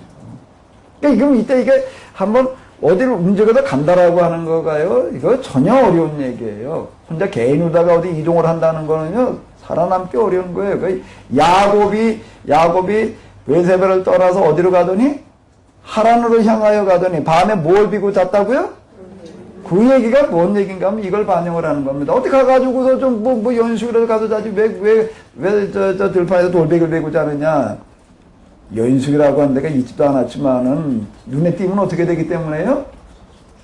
그러니까 이때 이게 한번 어디를 움직여서 간다라고 하는 거가요, 이거 전혀 어려운 얘기예요. 혼자 개인으로다가 어디 이동을 한다는 거는요, 살아남기 어려운 거예요. 그 야곱이 베세바를 떠나서 어디로 가더니 하란으로 향하여 가더니 밤에 뭘 비고 잤다고요? 그 얘기가 뭔 얘기인가 하면 이걸 반영을 하는 겁니다. 어디 가가지고서 좀 뭐 연숙이라도 가서 자지 왜 들판에서 돌베개를 베고 자느냐. 연숙이라고 하는 데가 있지도 않았지만은 눈에 띄면 어떻게 되기 때문에요?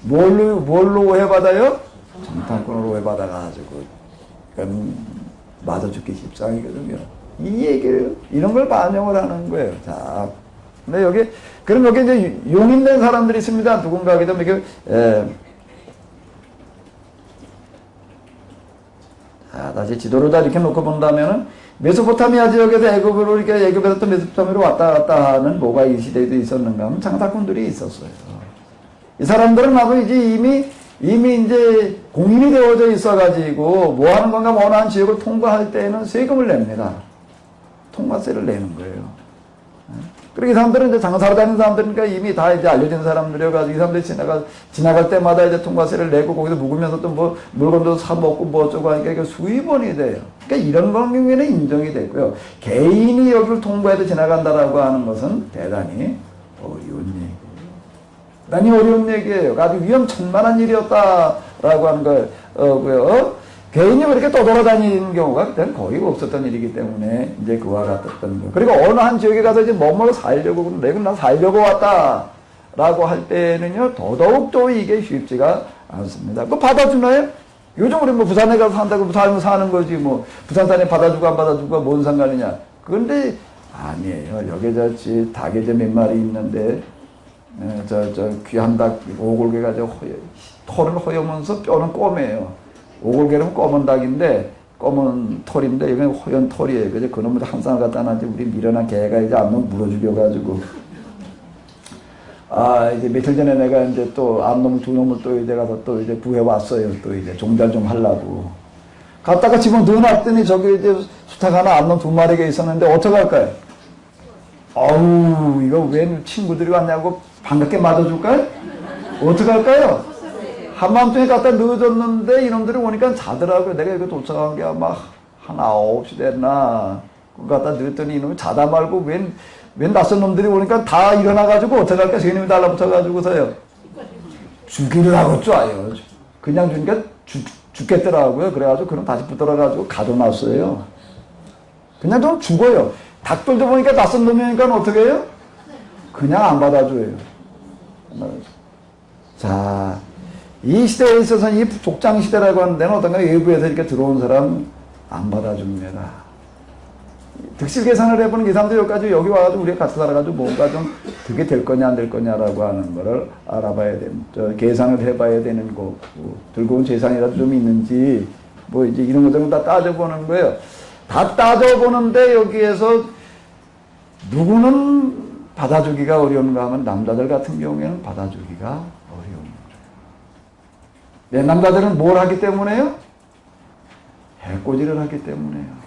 뭘로 오해받아요? 정탐꾼으로 오해받아가지고 맞아 죽기 십상이거든요. 이 얘기를, 이런 걸 반영을 하는 거예요. 자, 근데 그럼 여기 이제 용인된 사람들이 있습니다. 누군가 하게 되면 이게, 자, 다시 지도를 다 이렇게 놓고 본다면은, 메소포타미아 지역에서 애굽으로, 이렇게 애굽에서 또 메소포타미아로 왔다 갔다 하는 뭐가 이 시대에도 있었는가 하면 장사꾼들이 있었어요. 이 사람들은 나도 이제 이미 이제 공인이 되어져 있어가지고 뭐 하는 건가 어느 한 지역을 통과할 때는 세금을 냅니다. 통과세를 내는 거예요. 그리고 이 사람들은 이제 장사로 다니는 사람들이니까 이미 다 이제 알려진 사람들이어가지고 이 사람들이 지나갈 때마다 이제 통과세를 내고 거기서 묵으면서 또 뭐 물건도 사 먹고 뭐 어쩌고 하니까 이게 수입원이 돼요. 그러니까 이런 경우에는 인정이 되고요. 개인이 여기를 통과해도 지나간다라고 하는 것은 대단히 어려운 얘기예요. 대단히 어려운 얘기예요. 아주 위험천만한 일이었다라고 하는 거고요. 개인이 그렇게 떠돌아다니는 경우가 그때는 거의 없었던 일이기 때문에 이제 그와 같았던 거예요. 그리고 어느 한 지역에 가서 이제 뭐뭐 살려고, 내가 나 살려고 왔다라고 할 때는요, 더더욱더 이게 쉽지가 않습니다. 그거 받아주나요? 요즘 우리 뭐 부산에 가서 산다고 살면 사는 거지, 뭐, 부산 산에 받아주고 안 받아주고 뭔 상관이냐. 그런데 아니에요. 여기 닭이 몇 마리 있는데, 귀한 닭, 오골개가 털을 허여면서 뼈는 꼬매요. 오골개는 검은 닭인데, 검은 털인데, 여기는 허연 털이에요. 그래서 그놈을 항상 갖다 놨지, 우리 미련한 개가 이제 암놈 물어 죽여가지고. 이제 며칠 전에 내가 이제 또 암놈 두 놈을 또 이제 가서 또 이제 구해왔어요. 또 이제 종잘 좀 하려고. 갔다가 집어 넣어놨더니 저기 이제 수탉 하나 암놈 두 마리가 있었는데, 어떡할까요? 어우, 이거 웬 친구들이 왔냐고 반갑게 맞아줄까요? 어떡할까요? 한밤중에 갖다 넣어줬는데 이놈들이 오니까 자더라고요. 내가 이거 도착한 게 아마 한 9시 됐나. 그거 갖다 넣었더니 이놈이 자다 말고 웬 낯선 놈들이 오니까 다 일어나가지고 어떡할까. 선생님이 달라붙어가지고서요. 죽이를 하고 쏴요. 그냥 주니까 죽겠더라고요. 그래가지고 그럼 다시 붙들어가지고 가둬놨어요. 그냥 좀 죽어요. 닭들도 보니까 낯선 놈이니까 어떻게 해요? 그냥 안 받아줘요. 자. 이 시대에 있어서는 이 족장 시대라고 하는 데는 어떤가 외부에서 이렇게 들어온 사람 안 받아줍니다. 득실 계산을 해보는 이 사람들이 여기 와가지고 우리가 같이 살아가지고 뭔가 좀 그게 될 거냐 안 될 거냐라고 하는 거를 알아봐야 됩니다. 계산을 해봐야 되는 거고, 들고 온 재산이라도 좀 있는지, 뭐 이제 이런 것 좀 다 따져보는 거예요. 다 따져보는데 여기에서 누구는 받아주기가 어려운가 하면 남자들 같은 경우에는 받아주기가 어려운. 내 남자들은 뭘 하기 때문에요? 해코지를 하기 때문에요.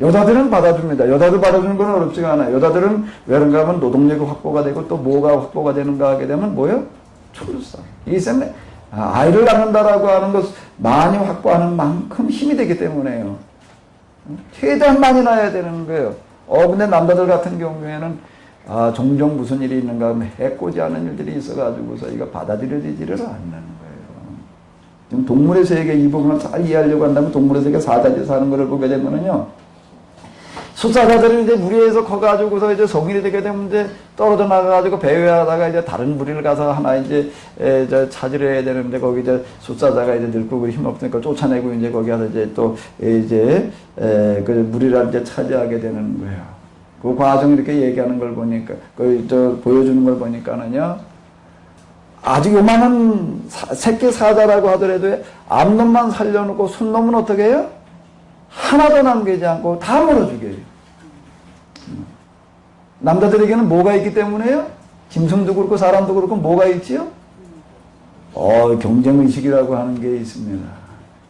여자들은 받아줍니다. 여자들 받아주는 건 어렵지가 않아요. 여자들은 왜 그런가 하면 노동력이 확보가 되고 또 뭐가 확보가 되는가 하게 되면 뭐예요? 출산. 이 때문에 아이를 낳는다라고 하는 것 많이 확보하는 만큼 힘이 되기 때문에요. 최대한 많이 낳아야 되는 거예요. 근데 남자들 같은 경우에는 종종 무슨 일이 있는가 하면 해코지 않은 일들이 있어가지고서 이거 받아들여지지를 않는 거예요. 지금 동물의 세계 이 부분을 잘 이해하려고 한다면 동물의 세계 사자에서 하는 거를 보게 되면은요, 숫사자들은 이제 무리에서 커가지고서 이제 성인이 되게 되면 이제 떨어져 나가가지고 배회하다가 이제 다른 무리를 가서 하나 이제 찾으려 해야 되는데 거기 이제 숫사자가 이제 늙고 힘없으니까 쫓아내고 이제 거기 가서 이제 또 이제 그 무리를 이제 차지하게 되는 거예요. 그 과정 이렇게 얘기하는 걸 보니까, 보여주는 걸 보니까는요, 아주 요만한 새끼 사자라고 하더라도 암놈만 살려놓고 순놈은 어떻게 해요? 하나도 남기지 않고 다 물어 죽여요. 남자들에게는 뭐가 있기 때문에요? 짐승도 그렇고 사람도 그렇고 뭐가 있지요? 경쟁의식이라고 하는 게 있습니다.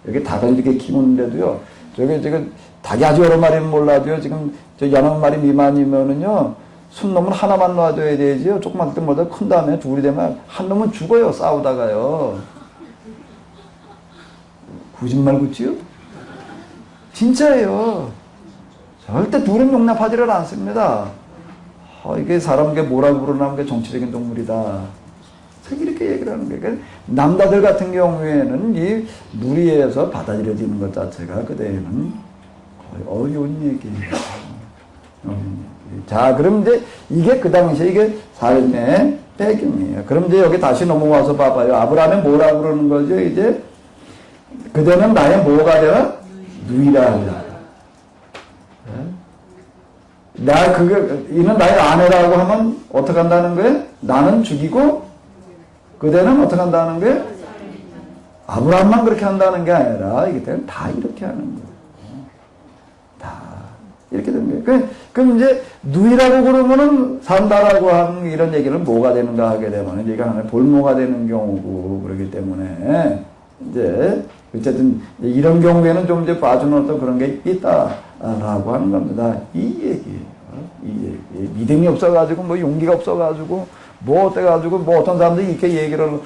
여기 닭을 이렇게 키우는데도요, 지금 닭이 아주 여러 마리는 몰라도요, 지금 여러 마리 미만이면은요, 순놈은 하나만 놔둬야 되지요. 조그만 때보다 큰 다음에 둘이 되면 한 놈은 죽어요, 싸우다가요. 거짓말 굳지요? 진짜예요. 절대 둘은 용납하지를 않습니다. 이게 사람에게 뭐라고 그러나 게 정치적인 동물이다. 이렇게 얘기를 하는 거예요. 남자들 같은 경우에는 이 무리에서 받아들여지는 것 자체가 그대는 거의 어려운 얘기예요. 자, 그럼 이제 이게 그 당시에 이게 삶의 배경이에요. 그럼 이제 여기 다시 넘어와서 봐봐요. 아브라함이 뭐라고 그러는 거죠? 이제 그대는 나의 뭐가 되어? 누이라 한다. 이는 나의 아내라고 하면 어떻게 한다는 거예요? 나는 죽이고 그대는 어떻게 한다는 거예요? 아브라함만 그렇게 한다는 게 아니라 이게 다 이렇게 하는 거예요. 이렇게 되는 거예요. 그럼 이제 누이라고 그러면은 산다라고 하는 이런 얘기는 뭐가 되는가 하게 되면 이게 하나의 볼모가 되는 경우고 그렇기 때문에 이제 어쨌든 이런 경우에는 좀 이제 봐주는 어떤 그런 게 있다라고 하는 겁니다. 이 얘기예요. 이 얘기. 믿음이 없어가지고 뭐 용기가 없어가지고 뭐 어때가지고 뭐 어떤 사람들이 이렇게 얘기를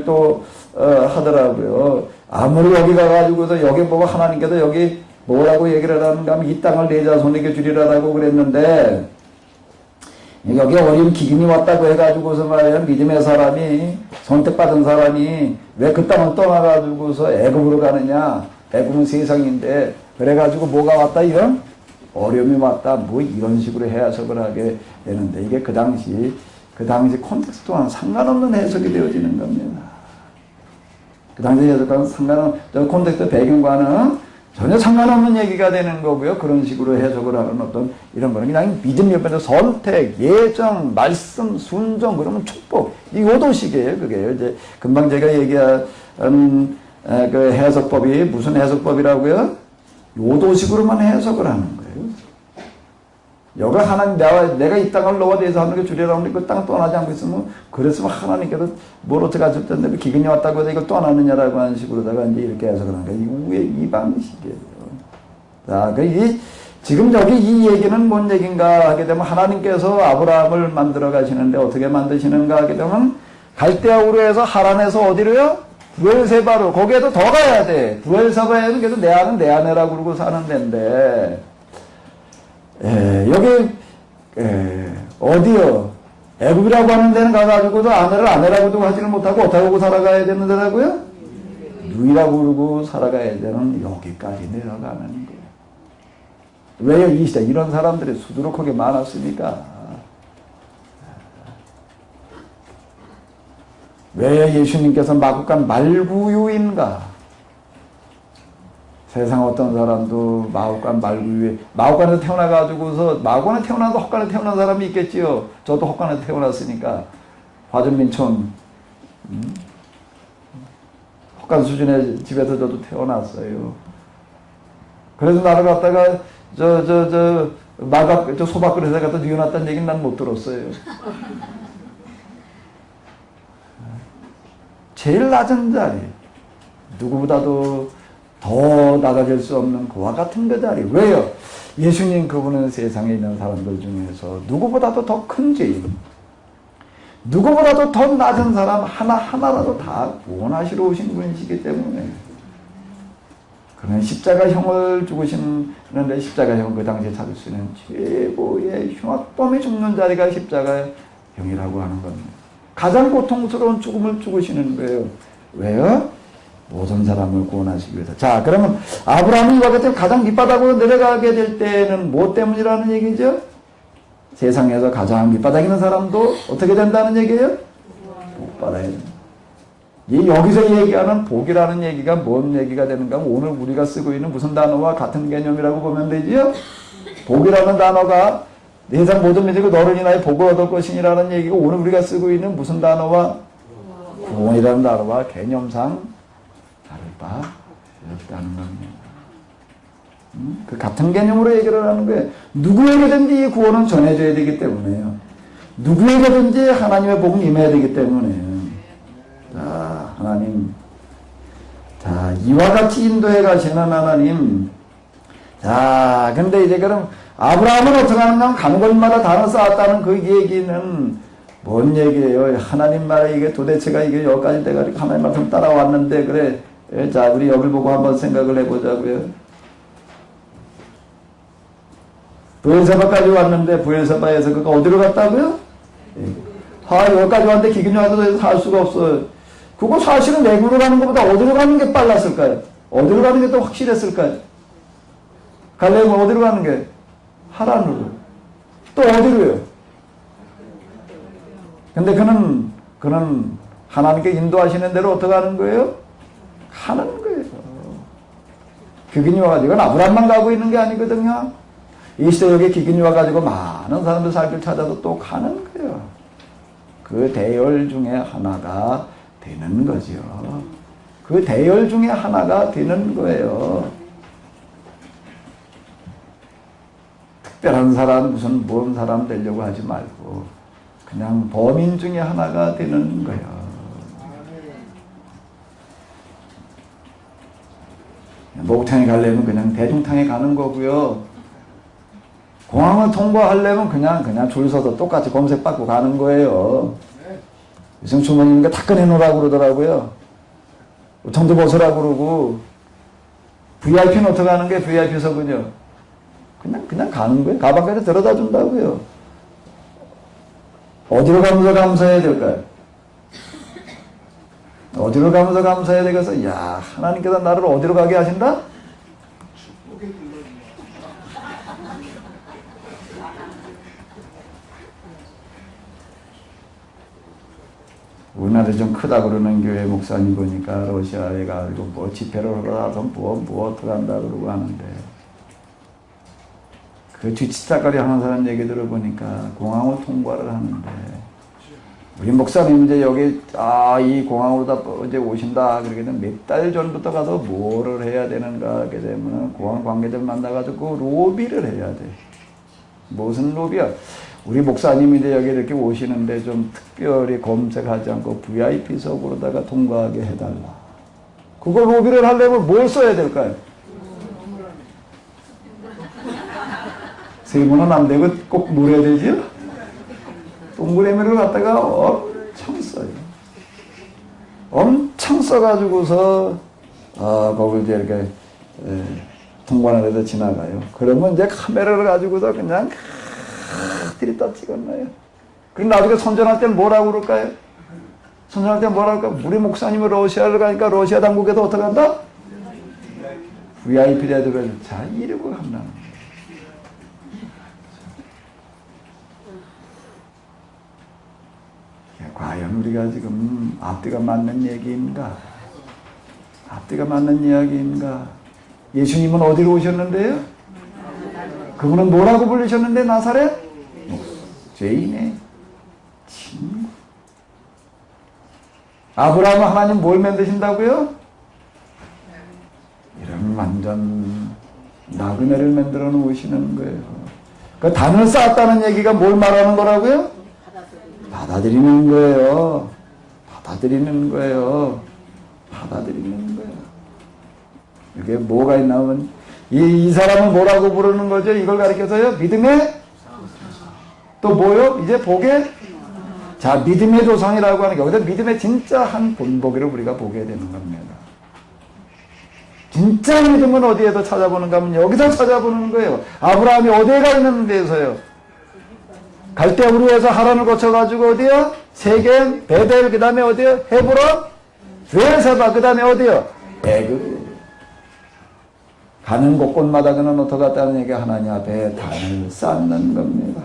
또 하더라고요. 아무리 여기 가가지고서 여기 보고 하나님께서 여기 뭐라고 얘기를 하는가 하면 이 땅을 내 자손에게 주리라라고 그랬는데 여기 어려운 기근이 왔다고 해가지고서 말이야 믿음의 사람이 선택받은 사람이 왜 그 땅을 떠나가지고서 애굽으로 가느냐. 애굽은 세상인데 그래가지고 뭐가 왔다 이런 어려움이 왔다 뭐 이런 식으로 해석을 하게 되는데 이게 그 당시 콘텍스트와는 상관없는 해석이 되어지는 겁니다. 그 당시 해석과는 상관없는 콘텍스트 배경과는 전혀 상관없는 얘기가 되는 거고요. 그런 식으로 해석을 하는 어떤 이런 거는 그냥 믿음 옆에서 선택, 예정, 말씀, 순종, 그러면 축복. 이 요도식이에요. 그게 이제 금방 제가 얘기한 그 해석법이 무슨 해석법이라고요? 요도식으로만 해석을 하는 거예요. 여기 하나님 내가 이 땅을 너와 대해서 하는 게 주리라고 하는데 그 땅 떠나지 않고 있으면 그랬으면 하나님께서 뭘 어떻게 하실 텐데 기근이 왔다고 해서 이걸 떠나느냐라고 하는 식으로다가 이제 이렇게 해석을 하는 거예요. 이 방식이에요. 자, 지금 여기 이 얘기는 뭔 얘기인가 하게 되면 하나님께서 아브라함을 만들어 가시는데 어떻게 만드시는가 하게 되면 갈대아우로 해서 하란에서 어디로요? 부엘세바로. 거기에도 더 가야 돼. 부엘세바에는 계속 내 아는 내 아내라고 그러고 사는 데인데 여기 어디요? 애굽이라고 하는 데는 가가지고도 아내를 아내라고도 하지를 못하고 어떻게 하고 살아가야 되는 데라고요? 누이라고 그러고 살아가야 되는 여기까지 내려가는 거예요. 왜요? 이 시대 이런 사람들이 수두룩하게 많았습니까? 왜 예수님께서 마국간 말구유인가? 세상 어떤 사람도 마국간 말구유에 마국간에서 태어나가지고서 마국간에 태어나도 헛간에 태어난 사람이 있겠지요. 저도 헛간에서 태어났으니까 화전민촌 헛간 수준의 집에서 저도 태어났어요. 그래서 나를 갖다가 저 소박그릇에 갖다 뉘어놨다는 얘기는 난 못 들었어요. 제일 낮은 자리, 누구보다도 더 나가질 수 없는 그와 같은 그 자리. 왜요? 예수님 그분은 세상에 있는 사람들 중에서 누구보다도 더 큰 죄인, 누구보다도 더 낮은 사람 하나라도 다 구원하시러 오신 분이시기 때문에 그는 십자가형을 죽으시는데 십자가형 그 당시에 찾을 수 있는 최고의 흉악범이 죽는 자리가 십자가형이라고 하는 겁니다. 가장 고통스러운 죽음을 죽으시는 거예요. 왜요? 모든 사람을 구원하시기 위해서. 자, 그러면 아브라함이 이와 같이 가장 밑바닥으로 내려가게 될 때는 뭐 때문이라는 얘기죠? 세상에서 가장 밑바닥에 있는 사람도 어떻게 된다는 얘기예요? 복 받아야 된다. 여기서 얘기하는 복이라는 얘기가 뭔 얘기가 되는가 하면 오늘 우리가 쓰고 있는 무슨 단어와 같은 개념이라고 보면 되지요? 복이라는 단어가 세상 모든 민족이 너를 인하여 복을 얻을 것이니라는 얘기가 오늘 우리가 쓰고 있는 무슨 단어와 구원이라는 단어와 개념상 다를 바 없다는 겁니다. 그 같은 개념으로 얘기를 하는 거예요. 누구에게든지 이 구원은 전해져야 되기 때문에요. 누구에게든지 하나님의 복은 임해야 되기 때문에. 자, 하나님. 자, 이와 같이 인도해 가시는 하나님. 자, 근데 이제 그럼 아브라함은 어떻게 하는가 하면 가는 곳마다 단어 쌓았다는 그 얘기는 뭔 얘기예요? 하나님 말에 이게 도대체가 이게 여기까지 내가 하나님 말씀 따라왔는데 그래. 자, 우리 여길 보고 한번 생각을 해보자고요. 부엘세바까지 왔는데 부엘세바에서 그가 어디로 갔다고요? 여기까지 왔는데 기근이 와서 살 수가 없어요. 그거 사실은 내구로 가는 것보다 어디로 가는 게 빨랐을까요? 어디로 가는 게 더 확실했을까요? 갈렙은 어디로 가는 게? 하란으로. 또 어디로요? 근데 그는 하나님께 인도하시는 대로 어떻게 하는 거예요? 가는 거예요. 기근이 와가지고 이건 아브라함만 가고 있는 게 아니거든요. 이 시대 여기에 기근이 와가지고 많은 사람들 살길 찾아서 또 가는 거예요. 그 대열 중에 하나가 되는 거죠. 그 대열 중에 하나가 되는 거예요. 특별한 사람, 무슨 뭔 사람 되려고 하지 말고 그냥 범인 중에 하나가 되는 거예요. 목욕탕에 가려면 그냥 대중탕에 가는 거고요. 공항을 통과하려면 그냥 줄 서서 똑같이 검색받고 가는 거예요. 요즘 주머니인 게 다 꺼내놓으라고 그러더라고요. 옷통도 벗으라고 그러고. VIP는 어떻게 하는 게 VIP석은요? 그냥 가는 거예요. 가방까지 들어다 준다고요. 어디로 가면서 감사해야 될까요? 어디로 가면서 감사해야 되겠어? 야, 하나님께서 나를 어디로 가게 하신다? 우리나라에 좀 크다 그러는 교회 목사님 보니까 러시아에 가지고 뭐 집회를 하러서 뭐 어떻게 한다 그러고 하는데 그 뒤치다거리 하는 사람 얘기 들어보니까 공항을 통과를 하는데 우리 목사님 이제 여기 이 공항으로 다 이제 오신다 그러기는 몇 달 전부터 가서 뭐를 해야 되는가 하게 되면 공항 관계자를 만나가지고 로비를 해야 돼. 무슨 로비야? 우리 목사님이 이제 여기 이렇게 오시는데 좀 특별히 검색하지 않고 VIP석으로다가 통과하게 해달라. 그걸 로비를 하려면 뭘 써야 될까요? 세문은 안 되고 꼭 물어야 되지요? 동그라미를 갖다가 엄청 써요. 엄청 써가지고서 거기 이제 이렇게 통관을 해서 지나가요. 그러면 이제 카메라를 가지고서 그냥 들이다 찍었나요? 그럼 나중에 선전할 때는 뭐라고 그럴까요? 선전할 때는 뭐라고 할까? 우리 목사님이 러시아를 가니까 러시아 당국에서 어떻게 한다? VIP 대접을 자 이러고 한다는 거예요. 과연 우리가 지금 앞뒤가 맞는 얘기인가? 앞뒤가 맞는 이야기인가? 예수님은 어디로 오셨는데요? 그분은 뭐라고 불리셨는데 나사렛? 죄인의 친구. 아브라함은 하나님 뭘 만드신다고요? 이런 완전 나그네를 만들어 놓으시는 거예요. 그 단을 쌓았다는 얘기가 뭘 말하는 거라고요? 받아들이는 거예요. 받아들이는 거예요. 받아들이는 거예요. 이게 뭐가 있냐면 이 사람은 뭐라고 부르는 거죠? 이걸 가리켜서요. 믿음의 또 뭐요? 이제 복의 자 믿음의 조상이라고 하는 게 여기서 믿음의 진짜 한 본보기를 우리가 보게 되는 겁니다. 진짜 믿음은 어디에서 찾아보는가 하면 여기서 찾아보는 거예요. 아브라함이 어디에 가 있는 데서요? 갈대우르에서 하란을 거쳐가지고 어디요? 세겜, 베델, 그 다음에 어디요? 헤브론, 베르세바, 그 다음에 어디요? 애굽. 가는 곳곳마다 그는 어떻게 갔다는 얘기가 하나님 앞에 단을 쌓는 겁니다.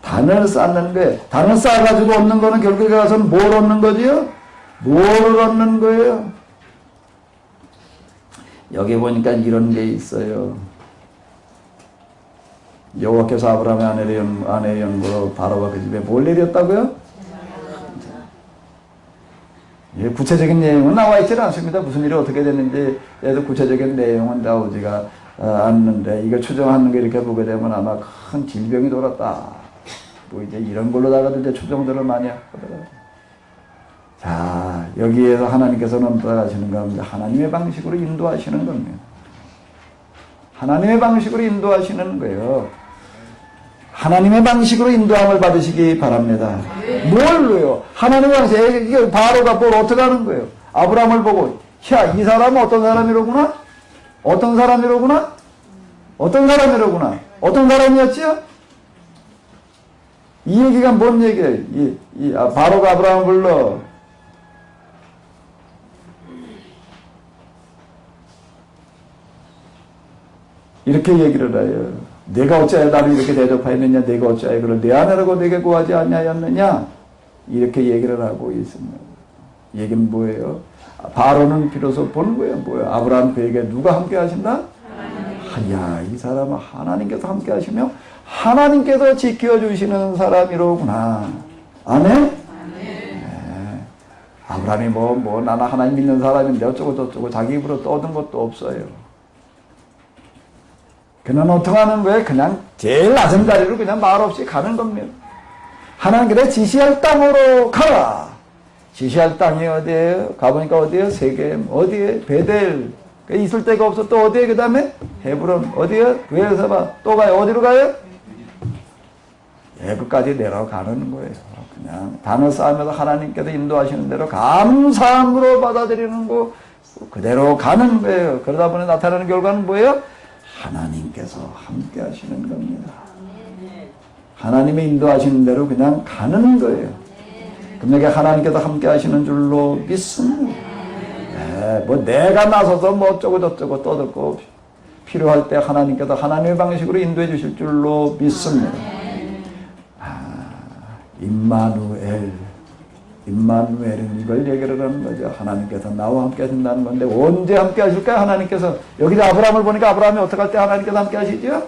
단을 쌓는 거예요. 단을 쌓아가지고 얻는 거는 결국에 가서는 뭘 얻는 거지요? 뭘 얻는 거예요? 여기 보니까 이런 게 있어요. 여호와께서 아브라함의 아내의 연고로 바로가 그 집에 뭘 내렸다고요? 예, 구체적인 내용은 나와 있지 않습니다. 무슨 일이 어떻게 됐는지 구체적인 내용은 나오지가 않는데 이걸 추정하는 게 이렇게 보게 되면 아마 큰 질병이 돌았다. 뭐 이제 이런 걸로다가도 이제 추정들을 많이 하더라고요. 자, 여기에서 하나님께서는 어떻게 하시는 겁니다. 하나님의 방식으로 인도하시는 겁니다. 하나님의 방식으로 인도하시는 거예요. 하나님의 방식으로 인도함을 받으시기 바랍니다. 뭘로요? 하나님의 방식. 이게 바로가 뭘 어떻게 하는 거예요? 아브라함을 보고, 야, 이 사람은 어떤 사람이로구나? 어떤 사람이로구나? 어떤 사람이로구나? 어떤 사람이었지요? 이 얘기가 뭔 얘기예요? 바로가 아브라함을 불러. 이렇게 얘기를 해요. 내가 어찌하여 나를 이렇게 대접하였느냐? 내가 어찌하여 그를 내 아내라고 내게 구하지 아니하였느냐? 이렇게 얘기를 하고 있습니다. 얘기는 뭐예요? 바로는 비로소 보는 거예요. 뭐예요? 아브라함 그에게 누가 함께 하신다? 야, 이 사람은 하나님께서 함께 하시며 하나님께서 지켜주시는 사람이로구나. 아멘? 네. 아브라함이 나는 하나님 믿는 사람인데 어쩌고 저쩌고 자기 입으로 떠든 것도 없어요. 그는 어떻게 하는 거예요? 그냥 제일 낮은 자리로 그냥 말 없이 가는 겁니다. 하나님께서 지시할 땅으로 가라. 지시할 땅이 어디예요? 가보니까 어디예요? 세겜. 어디에? 베델. 있을 데가 없어. 또 어디에? 그 다음에 헤브론. 어디에? 그에서 봐. 또 가요. 어디로 가요? 애굽까지 내려가는 거예요. 그냥 단어 쌓으면서 하나님께서 인도하시는 대로 감사함으로 받아들이는 거 그대로 가는 거예요. 그러다 보니 나타나는 결과는 뭐예요? 하나님께서 함께 하시는 겁니다. 하나님의 인도하시는 대로 그냥 가는 거예요. 그럼 여기 하나님께서 함께 하시는 줄로 믿습니다. 뭐 내가 나서서 뭐 어쩌고 저쩌고 떠들고 필요할 때 하나님께서 하나님의 방식으로 인도해 주실 줄로 믿습니다. 임마누엘은 이걸 얘기를 하는 거죠. 하나님께서 나와 함께 하신다는 건데 언제 함께 하실까요? 하나님께서 여기 아브라함을 보니까 아브라함이 어떻게 할 때 하나님께서 함께 하시죠?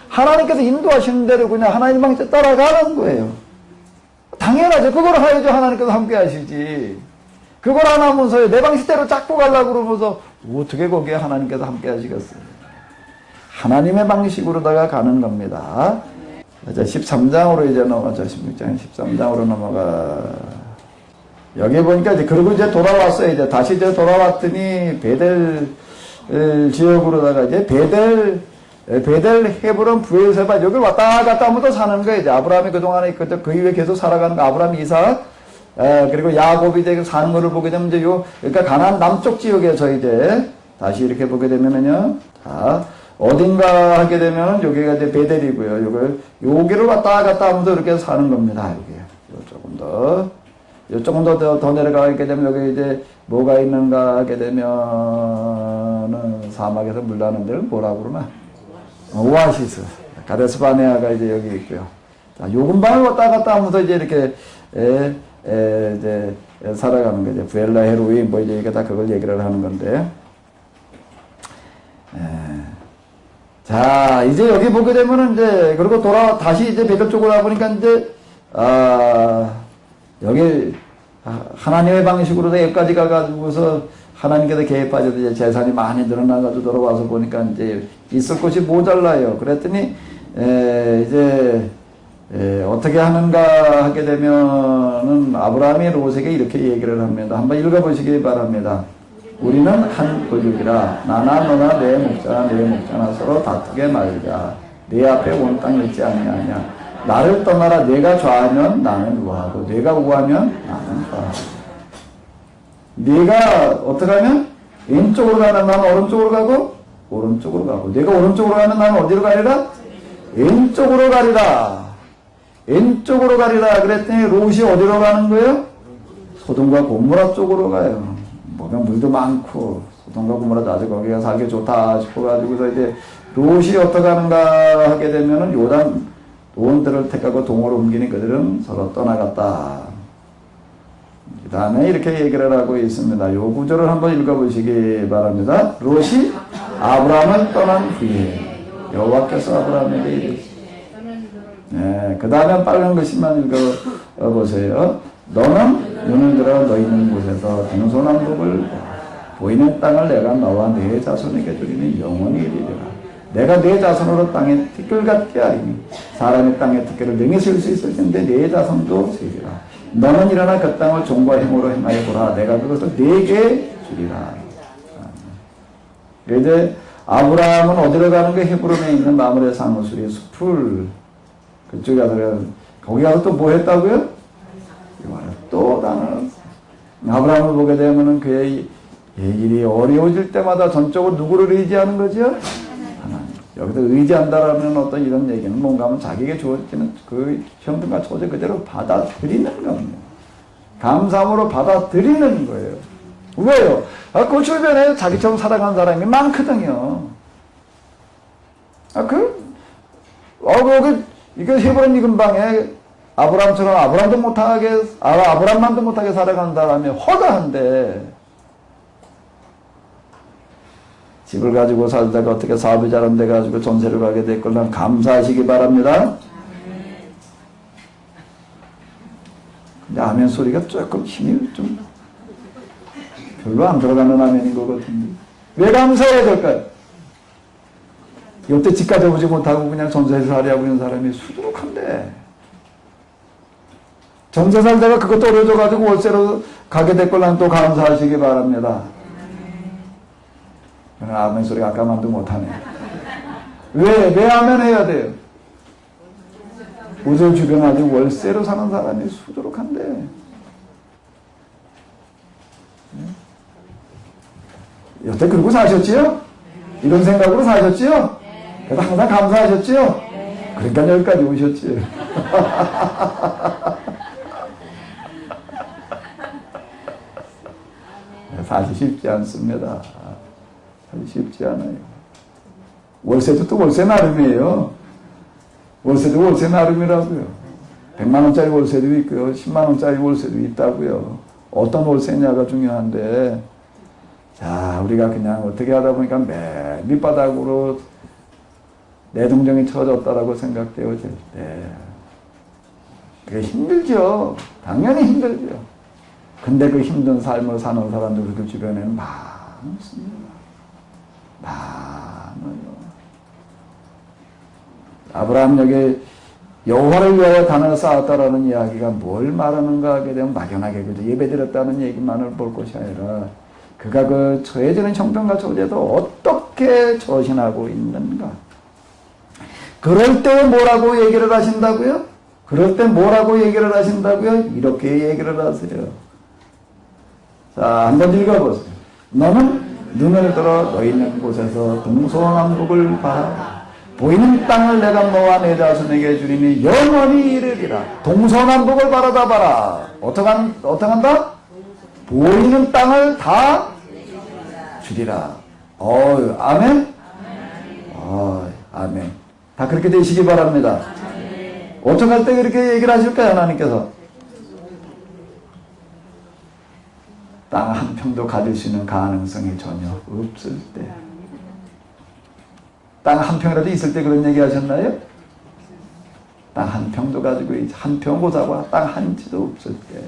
하나님께서 인도하시는 대로 그냥 하나님 방식에 따라가는 거예요. 당연하죠. 그걸 하야죠. 하나님께서 함께 하시지. 그걸 안 하면서 내 방식대로 짝고 가려고 그러면서 어떻게 거기에 하나님께서 함께 하시겠어요? 하나님의 방식으로다가 가는 겁니다. 자, 13장으로 이제 넘어가죠. 16장 13장으로 넘어가. 여기 보니까 이제 그러고 이제 돌아왔어요. 이제 다시 이제 돌아왔더니 베델 지역으로다가 이제 베델 헤브론 브엘세바 여기 왔다 갔다 하면서 사는 거예요. 이제 아브라함이 그동안에 그 이후에 계속 살아가는 거 아브라함 이삭 그리고 야곱이 이제 사는 거를 보게 되면 이제 그러니까 가나안 남쪽 지역에서 이제 다시 이렇게 보게 되면은요. 자, 어딘가 하게 되면은 여기가 이제 베델이고요. 여기를 왔다 갔다 하면서 이렇게 사는 겁니다. 여기 조금 더 내려가게 되면 여기 이제 뭐가 있는가 하게 되면은 사막에서 물 나는 데를 뭐라고 그러나 오아시스 가데스바네아가 이제 여기 있고요. 자, 요 근방을 왔다 갔다 하면서 이제 이렇게 이제 살아가는 거죠. 부엘라 헤로이 뭐 이제 이게 다 그걸 얘기를 하는 건데. 자, 이제 여기 보게 되면은 이제, 그리고 다시 이제 베델 쪽으로 와보니까 이제, 여기, 하나님의 방식으로 여기까지 가가지고서 하나님께서 개입 빠져서 이제 재산이 많이 늘어나가지고 돌아와서 보니까 이제 있을 곳이 모자라요. 그랬더니, 이제, 어떻게 하는가 하게 되면은 아브라함이 롯에게 이렇게 얘기를 합니다. 한번 읽어보시기 바랍니다. 우리는 한 골육이라 나나 너나 내 목자나 서로 다투게 말자. 내 앞에 온 땅이 있지 아니하냐. 나를 떠나라. 내가 좌하면 나는 우하고 내가 우하면 나는 좌하고. 네가 어떻게 하면 왼쪽으로 가면 나는 오른쪽으로 가고 오른쪽으로 가고 내가 오른쪽으로 가면 나는 어디로 가리라? 왼쪽으로 가리라. 왼쪽으로 가리라. 그랬더니 롯이 어디로 가는 거예요? 소돔과 고모라 쪽으로 가요. 보면 물도 많고 소돔과 고모라도 아주 거기가 살기 좋다 싶어가지고서 이제 롯이 어떻게 하는가 하게 되면은 요단 돈들을 택하고 동으로 옮기니 그들은 서로 떠나갔다. 그 다음에 이렇게 얘기를 하고 있습니다. 요 구절을 한번 읽어보시기 바랍니다. 롯이 아브라함을 떠난 후에 여호와께서 아브라함에게 이르시되 네, 그 다음에 빨간 글씨만 읽어보세요. 너는 눈을 들어 너 있는 곳에서 동서남북을 보이는 땅을 내가 너와 네 자손에게 주리니 영원히 이르리라. 내가 네 자손으로 땅에 티끌 같게 하리니 사람의 땅에 티끌을 능히 쓸 수 있을 텐데 네 자손도 세리라. 너는 일어나 그 땅을 종과 힘으로 행하여 보라. 내가 그것을 네게 주리라. 이제 아브라함은 어디로 가는 게 헤브론에 있는 마므레 사무술의 숲을 그쪽에 가서 거기 가서 또 뭐 했다고요? 또 나는 아브라함을 보게 되면은 그의 일이 어려워질 때마다 전적으로 누구를 의지하는 거죠? 하나님. 여기서 의지한다라는 어떤 이런 얘기는 뭔가 하면 자기에게 주어지는 그 형편과 처지 그대로 받아들이는 겁니다. 감사함으로 받아들이는 거예요. 왜요? 그 주변에 자기처럼 살아가는 사람이 많거든요. 이게 헤브론 이 근방에 아브라함처럼 아브라함만도 못하게 살아가는 사람이 허다한데 집을 가지고 살다가 어떻게 사업이 잘 안 돼가지고 전세를 가게 됐걸랑 감사하시기 바랍니다. 근데 아멘 소리가 조금 힘이 좀 별로 안 들어가는 아멘인 것 같은데 왜 감사해야 될까요? 여태 집 가져오지 못하고 그냥 전세 살이하고 있는 사람이 수두룩한데, 전세 살다가 그거 떨어져가지고 월세로 가게 될 걸랑 또 감사하시기 바랍니다. 아멘 소리가 아까만도 못하네. 왜 아멘 해야 돼요? 우리 주변에 아직 월세로 사는 사람이 수두룩한데, 여태 그러고 사셨지요? 이런 생각으로 사셨지요? 그래서 항상 감사하셨지요? 그러니까 여기까지 오셨지요. 사실 쉽지 않습니다. 사실 쉽지 않아요. 월세도 또 월세 나름이에요. 월세도 월세 나름이라고요. 100만 원짜리 월세도 있고요. 10만 원짜리 월세도 있다고요. 어떤 월세냐가 중요한데, 자, 우리가 그냥 어떻게 하다 보니까 매 밑바닥으로 내 동정이 쳐졌다라고 생각되어질 때, 그게 힘들죠. 당연히 힘들죠. 근데 그 힘든 삶을 사는 사람들 그 주변에는 많습니다. 많아요. 아브라함 여기 여호와를 위하여 단을 쌓았다라는 이야기가 뭘 말하는가 하게 되면 막연하게 그저 예배드렸다는 얘기만을 볼 것이 아니라 그가 그 처해지는 형편과 처지에도 어떻게 처신하고 있는가. 그럴 때 뭐라고 얘기를 하신다고요? 그럴 때 뭐라고 얘기를 하신다고요? 이렇게 얘기를 하세요. 자, 한번 읽어보세요. 너는 눈을 들어 너 있는 곳에서 동서남북을 봐라. 보이는 땅을 내가 너와 내 자손에게 주리니 영원히 이르리라. 동서남북을 바라다 봐라. 어떻게 한다? 보이는 땅을 다 주리라. 아멘? 아멘. 다 그렇게 되시기 바랍니다. 어떻게 할 때 그렇게 얘기를 하실까요, 하나님께서? 땅 한 평도 가질 수 있는 가능성이 전혀 없을 때. 땅 한 평이라도 있을 때 그런 얘기 하셨나요? 땅 한 평도 가지고 한 평 고사고 땅 한 지도 없을 때.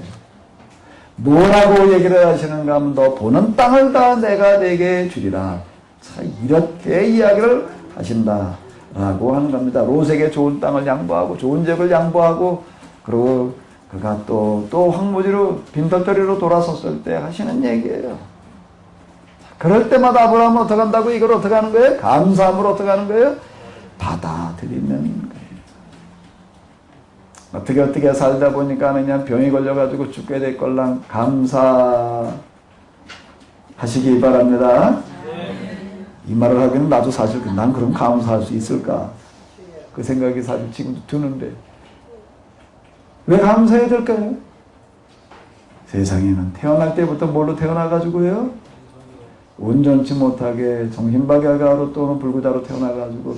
뭐라고 얘기를 하시는가 하면 너 보는 땅을 다 내가 내게 주리라. 자, 이렇게 이야기를 하신다라고 하는 겁니다. 롯에게 좋은 땅을 양보하고 좋은 지역을 양보하고 그리고 그가 또 황무지로 빈털터리로 돌아섰을 때 하시는 얘기예요. 그럴 때마다 아브라함은 어떻게 한다고? 이걸 어떻게 하는 거예요? 감사함으로 어떻게 하는 거예요? 받아들이는 거예요. 어떻게 살다 보니까 그냥 병이 걸려가지고 죽게 될 걸랑 감사하시기 바랍니다. 이 말을 하기는 나도 사실 난 그럼 감사할 수 있을까? 그 생각이 사실 지금도 드는데 왜 감사해야 될까요? 세상에는 태어날 때부터 뭘로 태어나가지고요? 온전치 못하게 정신박약아로 또는 불구자로 태어나가지고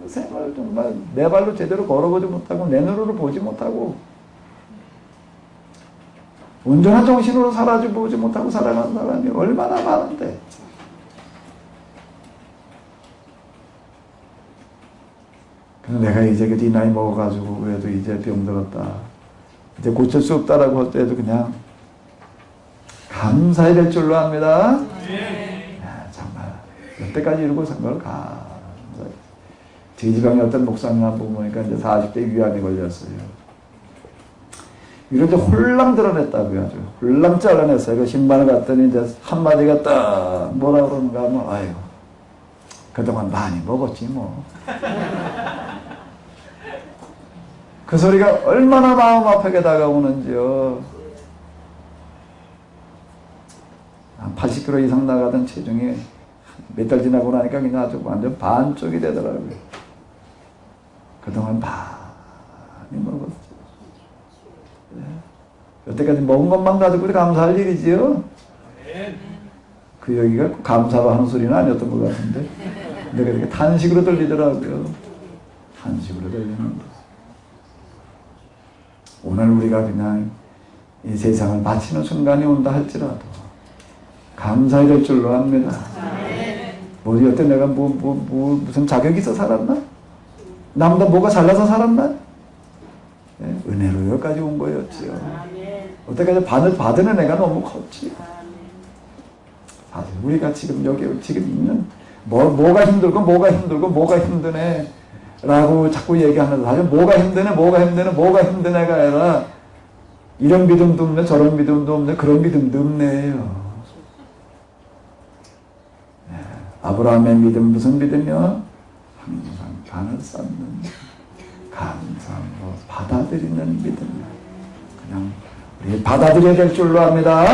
생을 정말 내 발로 제대로 걸어보지 못하고 내 눈으로 보지 못하고 온전한 정신으로 살아보지 못하고 살아가는 사람이 얼마나 많은데 그래서 내가 이제 이 나이 먹어가지고 그래도 이제 병들었다 이제 고칠 수 없다라고 할 때도 그냥 감사해야 될 줄로 합니다. 야, 정말 여태까지 이러고 산 걸 감사해. 저희 지방에 어떤 목사님 한 분 보니까 이제 40대 위암에 걸렸어요. 이런 이제 홀랑 드러냈다고요. 아주 홀랑 잘라냈어요. 그 신발을 갔더니 이제 한마디가 딱 뭐라 그러는가 하면 아이고 그동안 많이 먹었지 뭐. 그 소리가 얼마나 마음 아프게 다가오는지요. 한 80kg 이상 나가던 체중이 몇 달 지나고 나니까 그냥 아주 완전 반쪽이 되더라고요. 그동안 많이 먹었죠. 네. 여태까지 먹은 것만 가지고 감사할 일이지요. 그 여기가 감사로 하는 소리는 아니었던 것 같은데 근데 그렇게 탄식으로 들리더라고요. 탄식으로 들리는 거죠. 오늘 우리가 그냥 이 세상을 바치는 순간이 온다 할지라도 감사해야 될 줄로 합니다. 뭐 여태 내가 무슨 자격이 있어 살았나? 남보다 뭐가 잘나서 살았나? 네? 은혜로 여기까지 온 거였지요. 어때까지 받은 은혜가 너무 컸지. 사실 우리가 지금 여기 지금 있는 뭐가 힘드네 라고 자꾸 얘기하면서 사실 뭐가 힘드네가 아니라 이런 믿음도 없네, 저런 믿음도 없네, 그런 믿음도 없네요. 아브라함의 믿음 무슨 믿음이요? 항상 간을 쌓는, 감사함으로 받아들이는 믿음. 그냥 우리 받아들여야 될 줄로 압니다.